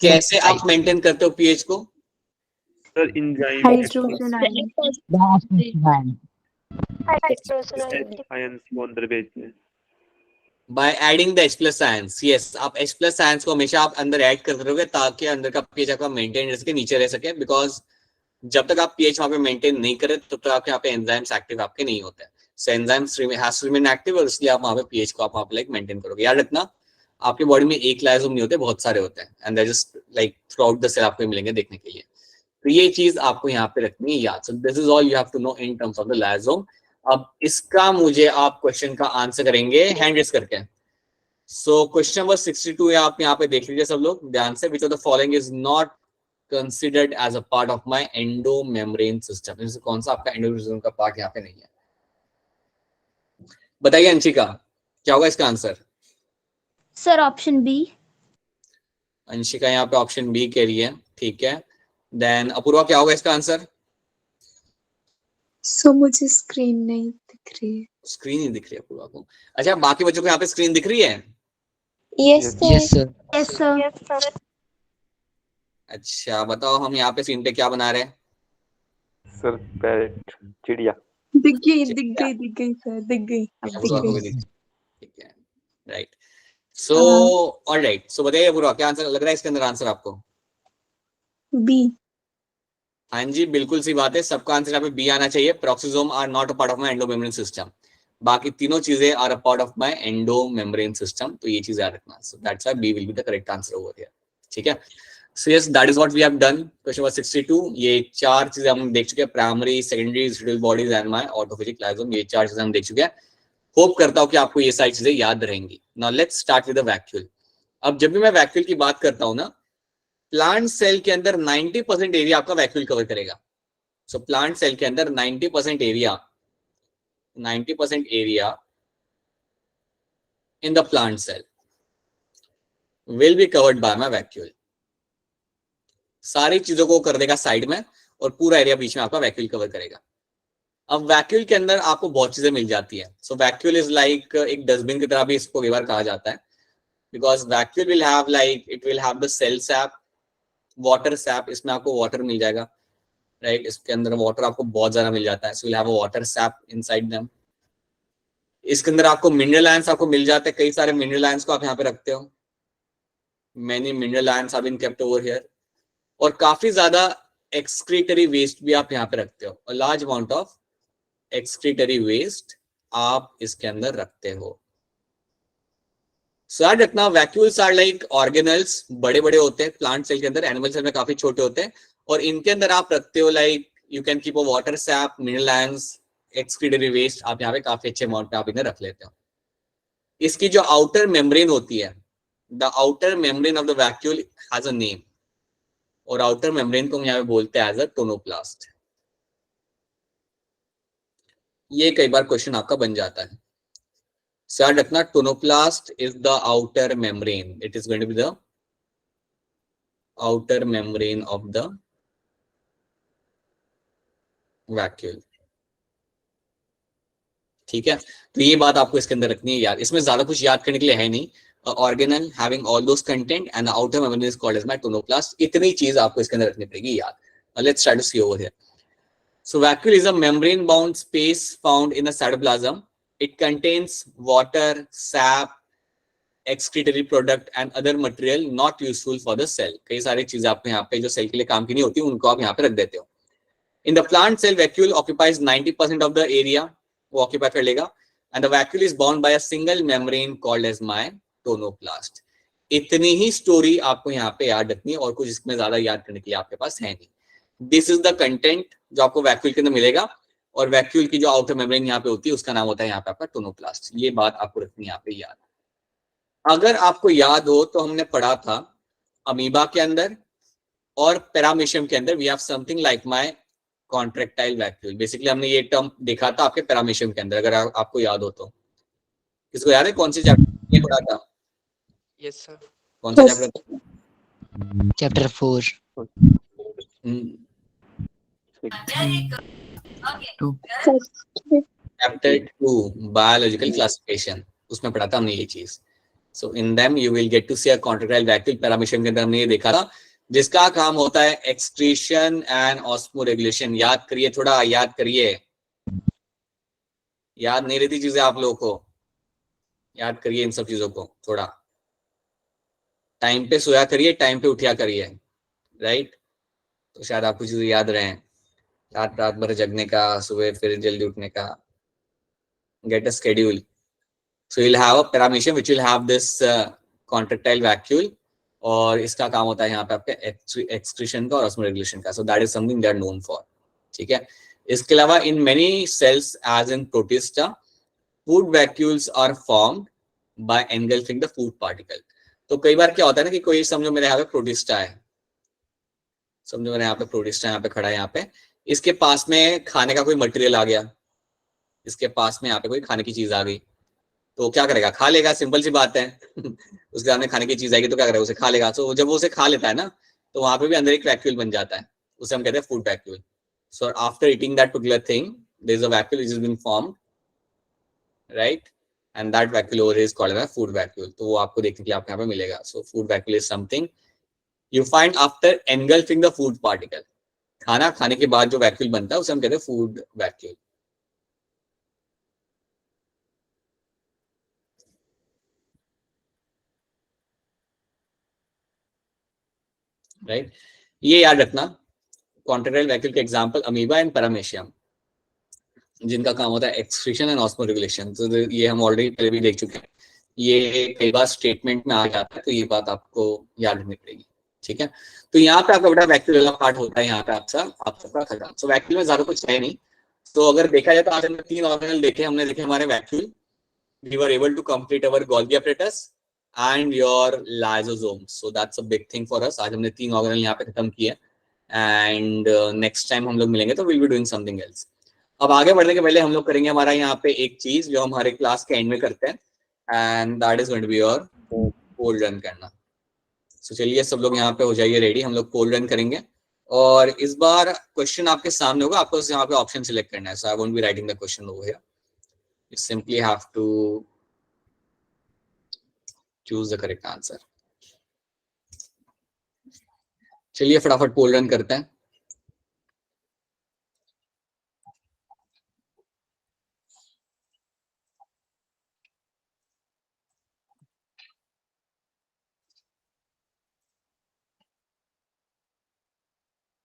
कैसे आप मेंटेन करते हो पीएच को?
सर एंजाइम आयंस को अंदर भेजते हैं
by adding the H+ ions. Yes, आप H+ आयंस को हमेशा आप अंदर ऐड करते रहोगे ताकि अंदर का पीएच आपका मेंटेन रह सके, नीचे रह सके, बिकॉज जब तक आप पीएच वहां पे मेंटेन नहीं करें तब तक आपके यहाँ पे एंजाइम्स एक्टिव आपके नहीं होते हैं। So enzymes has to remain active, और इसलिए आप वहां पे पीएच को आप वहां पे लाइक मेंटेन करोगे। याद रखना, आपकी बॉडी में एक लाइसोसोम नहीं होते, बहुत सारे होते हैं, and that just like throughout the cell आपको मिलेंगे देखने के लिए। तो ये चीज आपको यहाँ पे रखनी है याद। So this is all you have to know in terms of the lysosome. अब इसका मुझे आप क्वेश्चन का आंसर करेंगे हैंड रेज करके। सो क्वेश्चन नंबर 62 है, आप यहाँ पे देख लीजिए सब लोग ध्यान से. Which of the following is not considered as a part of my endomembrane system. इसमें कौन सा आपका एंडोमेम्ब्रेन का पार्ट यहाँ पे नहीं है? बताइए अंशिका, क्या होगा इसका answer?
Sir option B.
Anshika यहाँ पे ऑप्शन बी कह रही है, ठीक है. देन अपूर्वा, क्या होगा इसका आंसर?
सो मुझे स्क्रीन नहीं दिख रही है.
स्क्रीन ही दिख रही है अपूर्वा को. अच्छा, बाकी बच्चों को यहाँ पे स्क्रीन दिख रही है?
Yes,
yes
sir.
Sir.
Yes sir.
अच्छा बताओ, हम यहाँ पे स्क्रीन पे क्या बना रहे हैं?
सर पैरेट, चिड़िया.
दिख गई सर, दिख गई. अब दिख
अपूर्वा को भी
गई.
दिख, ठीक है, राइट. सो ऑलराइट, सो बताइए अपूर्वा, क्या आंसर लग रहा है इसके अंदर आंसर आपको?
बी.
हाँ जी, बिल्कुल सही बात है, सबका आंसर यहाँ पे बी आना चाहिए. Peroxisome are not a part of my endomembrane system. बाकी तीनों चीजें are a part of my endomembrane system. तो ये चीज याद रखना. So that's why B will be the correct answer over here. ठीक है. So yes, that is what we have done. Question number 62. ये चार चीजें हम देख चुके हैं, primary, secondary, residual bodies and my autophagic lysosome. ये चार चीजें हम देख चुके हैं. होप करता हूं कि आपको ये सारी चीजें याद रहेंगी. Now let's start with the vacuole. अब जब भी मैं वैक्यूल की बात करता हूं ना, प्लांट सेल के अंदर 90% एरिया आपका वैक्यूल कवर करेगा. सो प्लांट सेल के अंदर 90% area in the plant cell will be covered by my vacuole. सारी चीजों को कर देगा साइड में और पूरा एरिया बीच में आपका वैक्यूल कवर करेगा. अब वैक्यूल के अंदर आपको बहुत चीजें मिल जाती है. सो वैक्यूल इज लाइक एक डस्टबिन की तरह भी इसको कई बार कहा जाता है, because vacuole will have like it will have the cell sap, water sap. इसमें आपको वाटर मिल जाएगा, राइट. इसके अंदर वाटर आपको बहुत ज्यादा मिल जाता है. So will have a water SAP inside them. इसके अंदर आपको मिनरल आयंस आपको मिल जाते हैं. कई सारे मिनरल आयंस को आप यहाँ पे रखते हो. Many mineral ions have been kept over here. और काफी ज्यादा एक्सक्रीटरी वेस्ट भी आप यहाँ पे रखते हो. Large amount of excretory waste आप इसके अंदर रखते हो. सो याद रखना, वैक्यूल्स आर लाइक ऑर्गेनल्स. बड़े बड़े होते हैं प्लांट सेल के अंदर, एनिमल सेल में काफी छोटे होते हैं. और इनके अंदर आप रखते हो like you can keep a water sap, mineral ions, excretory waste. आप यहाँ पे काफी अच्छे अमाउंट में आप इन्हें रख लेते हो. इसकी जो आउटर मेम्ब्रेन होती है, the outer membrane of the vacuole has a name. और आउटर मेम्ब्रेन को हम यहाँ पे बोलते हैं एज अ टोनोप्लास्ट. ये कई बार क्वेश्चन आपका बन जाता है. सो याद रखना, tonoplast is the outer membrane. It is going to be the outer membrane of the vacuole. ठीक है. तो ये बात आपको इसके अंदर रखनी है यार. इसमें ज्यादा कुछ याद करने के लिए है नहीं. Organelle having all those content and outer membrane is called as my tonoplast. इतनी चीज आपको इसके अंदर रखनी पड़ेगी याद. Let's try to see over here. So vacuole is a membrane bound space found in the cytoplasm. It contains water, sap, excretory product and other material not useful for the cell. कई सारी चीजें आपको यहाँ पे जो cell के लिए काम की नहीं होती उनको आप यहाँ पे रख देते हो. In the plant cell, vacuole occupies 90% of the area. वो occupy कर लेगा. And the vacuole is bound by a single membrane called as my tonoplast. इतनी ही स्टोरी आपको यहाँ पे याद रखनी है और कुछ इसमें ज्यादा याद करने के लिए आपके पास है नहीं. दिस इज द कंटेंट जो आपको वैक्यूल के अंदर मिलेगा. और वैक्यूल की जो आउटर मेम्ब्रेन यहाँ पे होती है उसका नाम होता है यहाँ पे आपका टोनोप्लास्ट. ये बात आपको रखनी है यहाँ पे याद. अगर आपको याद हो तो हमने पढ़ा था अमीबा के अंदर और पैरामीशियम के अंदर we have something like my contractile vacuole. Basically हमने ये टर्म देखा था आपके पैरामीशियम के अंदर, अगर आपको याद हो तो. किसको याद है कौन से चैप्टर में पढ़ा था?
Yes sir.
कौन सा chapter?
Chapter 4.
Chapter 2 biological classification. उसमें पढ़ा था हमने ये चीज. So in them you will get to see a contractile vacuole. Paramecium के अंदर हमने ये देखा था जिसका काम होता है एक्सक्रीशन एंड ऑस्मो रेगुलेशन. याद करिए, थोड़ा याद करिए. याद नहीं रहती चीजें आप लोगों को, याद करिए इन सब चीजों को. थोड़ा टाइम पे सोया करिए, टाइम पे उठिया करिए, राइट. तो शायद आपको चीजें याद रहे. रात भर जगने का, सुबह फिर जल्दी उठने का. Get a schedule. So you will have a paramecium which will have this contractile vacuole. और इसका काम होता है यहाँ पे आपके एक्सक्रीशन का और ऑस्मो रेगुलेशन का. So that is something they are known for. ठीक है. इसके अलावा in many cells as in Protista, food vacuoles are formed by engulfing the food particle. तो कई बार क्या होता है ना कि कोई, समझो मेरे यहाँ पे प्रोटिस्टा है, समझो मेरे यहाँ पे प्रोटिस्टा यहाँ पे खड़ा है, यहाँ पे इसके पास में खाने का कोई मटेरियल आ गया, इसके पास में यहाँ पे कोई खाने की चीज आ गई, तो क्या करेगा? खा लेगा, सिंपल सी बात है। उसके सामने खाने की चीज आएगी तो क्या करेगा? उसे खा लेगा। तो जब वो उसे खा लेता है ना, तो वहां पे भी अंदर एक वैक्यूल बन जाता है, उसे हम कहते हैं food vacuole. So after eating that particular thing there is a vacuole which has been formed, right, and that vacuole over is called as food vacuole. तो वो आपको देखने के लिए आपको यहाँ पे मिलेगा। So food vacuole is something you find after engulfing the food particle. खाना खाने के बाद जो वैक्यूल बनता है उसे हम कहते हैं फूड वैक्यूल, राइट। ये याद रखना, कॉन्ट्रैक्टाइल वैक्यूल के एग्जांपल अमीबा एंड पैरामेशियम, जिनका काम होता है एक्सक्रीशन एंड ऑस्मोरेगुलेशन। तो ये हम ऑलरेडी पहले भी देख चुके हैं, ये कई बार स्टेटमेंट में आ जाता है, तो ये बात आपको याद रखनी पड़ेगी, ठीक है। तो यहाँ पे आपका बड़ा वैक्यूल वाला पार्ट होता है, यहाँ पे आप सबका खत्म। सो वैक्यूल में ज्यादा कुछ है नहीं। तो अगर देखा जाए तो आज हमने 3 ऑर्गेनल देखे, हमने देखे हमारे vacuole, we were able to complete our Golgi apparatus and your lysosomes. So that's a big thing for us. आज हमने 3 ऑर्गेनल यहाँ पे खत्म किए, एंड नेक्स्ट टाइम हम लोग मिलेंगे तो will be doing something else. अब आगे बढ़ने के पहले हम लोग करेंगे हमारा यहाँ पे एक चीज जो हमारे क्लास के एंड में करते हैं, and that is going to be your poll run करना। सो चलिए सब लोग यहाँ पे हो जाइए रेडी, हम लोग पोल रन करेंगे। और इस बार क्वेश्चन आपके सामने होगा, आपको यहाँ पे ऑप्शन सिलेक्ट करना है। So I won't be writing the question over here, you simply have to choose the correct answer. चलिए फटाफट पोल रन करते हैं।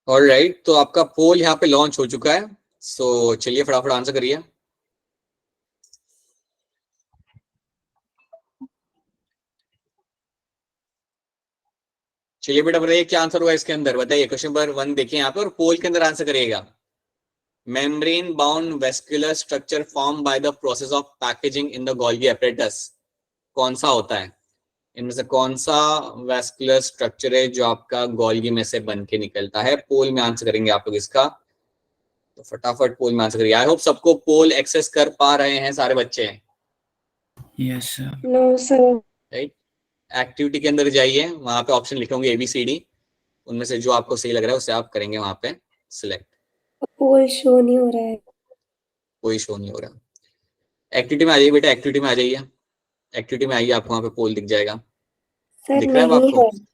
ऑलराइट, तो आपका पोल यहाँ पे लॉन्च हो चुका है। सो चलिए फटाफट आंसर करिए। चलिए बेटा बताइए क्या आंसर हुआ इसके अंदर, बताइए। क्वेश्चन नंबर 1 देखिए यहाँ पे, और पोल के अंदर आंसर करिएगा। Membrane bound vascular structure form by the process of packaging in the Golgi apparatus, कौन सा होता है? इनमें से कौन सा वेस्कुलर स्ट्रक्चर है जो आपका गोल्गी में से बन के निकलता है? पोल में आंसर करेंगे आप लोग इसका, तो फटाफट पोल में आंसर करिए। आई होप सबको पोल एक्सेस कर पा रहे हैं सारे बच्चे।
Yes sir.
No sir.
Right, activity के अंदर जाइए, वहां पे ऑप्शन लिखे होंगे ABCD, उनमें से जो आपको सही लग रहा है उसे आप करेंगे वहां पे सिलेक्ट।
पोल शो नहीं हो रहा है।
कोई शो नहीं हो रहा। एक्टिविटी में आ जाइए बेटा, एक्टिविटी में आ जाइए, एक्टिविटी में आइए, आपको वहां पे पोल दिख जाएगा।
सर
दिख रहा है
नहीं
आपको?
है।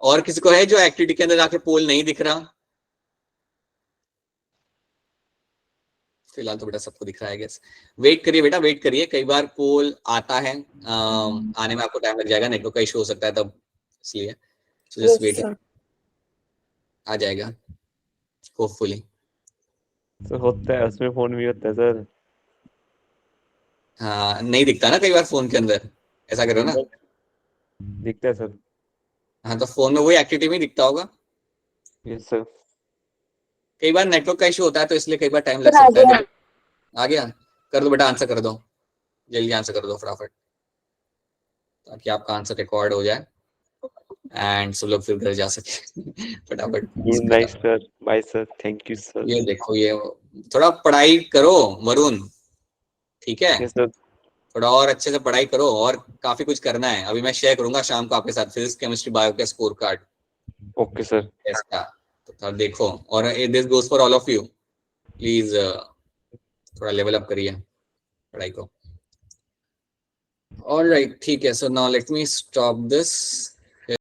और किसी को है जो एक्टिविटी के अंदर जाके पोल नहीं दिख रहा? फिलहाल तो बेटा सबको दिख रहा है गेस। वेट करिए बेटा, वेट करिए, कई बार पोल आता है, आने में आपको टाइम लग जाएगा, नेटवर्क का इशू हो सकता है तब, इसलिए जस्ट वेट, आ जाएगा होपफुली।
सर होता है, उसमें फोन भी होता है सर।
हाँ नहीं दिखता ना कई बार फोन के अंदर, ऐसा करो ना।
दिखता है सर।
हाँ तो फोन में वही एक्टिविटी में दिखता होगा।
Yes sir.
कई बार नेटवर्क का इशू होता है तो इसलिए कई बार टाइम लग सकता है। आ गया? कर दो बेटा, आंसर कर दो, जल्दी आंसर कर दो फटाफट, ताकि आपका आंसर रिकॉर्ड हो जाए एंड सब लोग फिर घर जा सके। फटाफट।
Nice sir, bye sir, thank you sir.
ये देखो, ये थोड़ा पढ़ाई करो वरुण, ठीक है?
Yes sir.
थोड़ा और अच्छे से पढ़ाई करो, और काफी कुछ करना है। अभी मैं शेयर करूंगा शाम को आपके साथ फिजिक्स केमिस्ट्री बायो का स्कोर कार्ड।
Okay sir.
इसका तो देखो, और this goes for all of you, please थोड़ा लेवल अप करिए पढ़ाई को। ऑलराइट, ठीक है। So now let me stop this.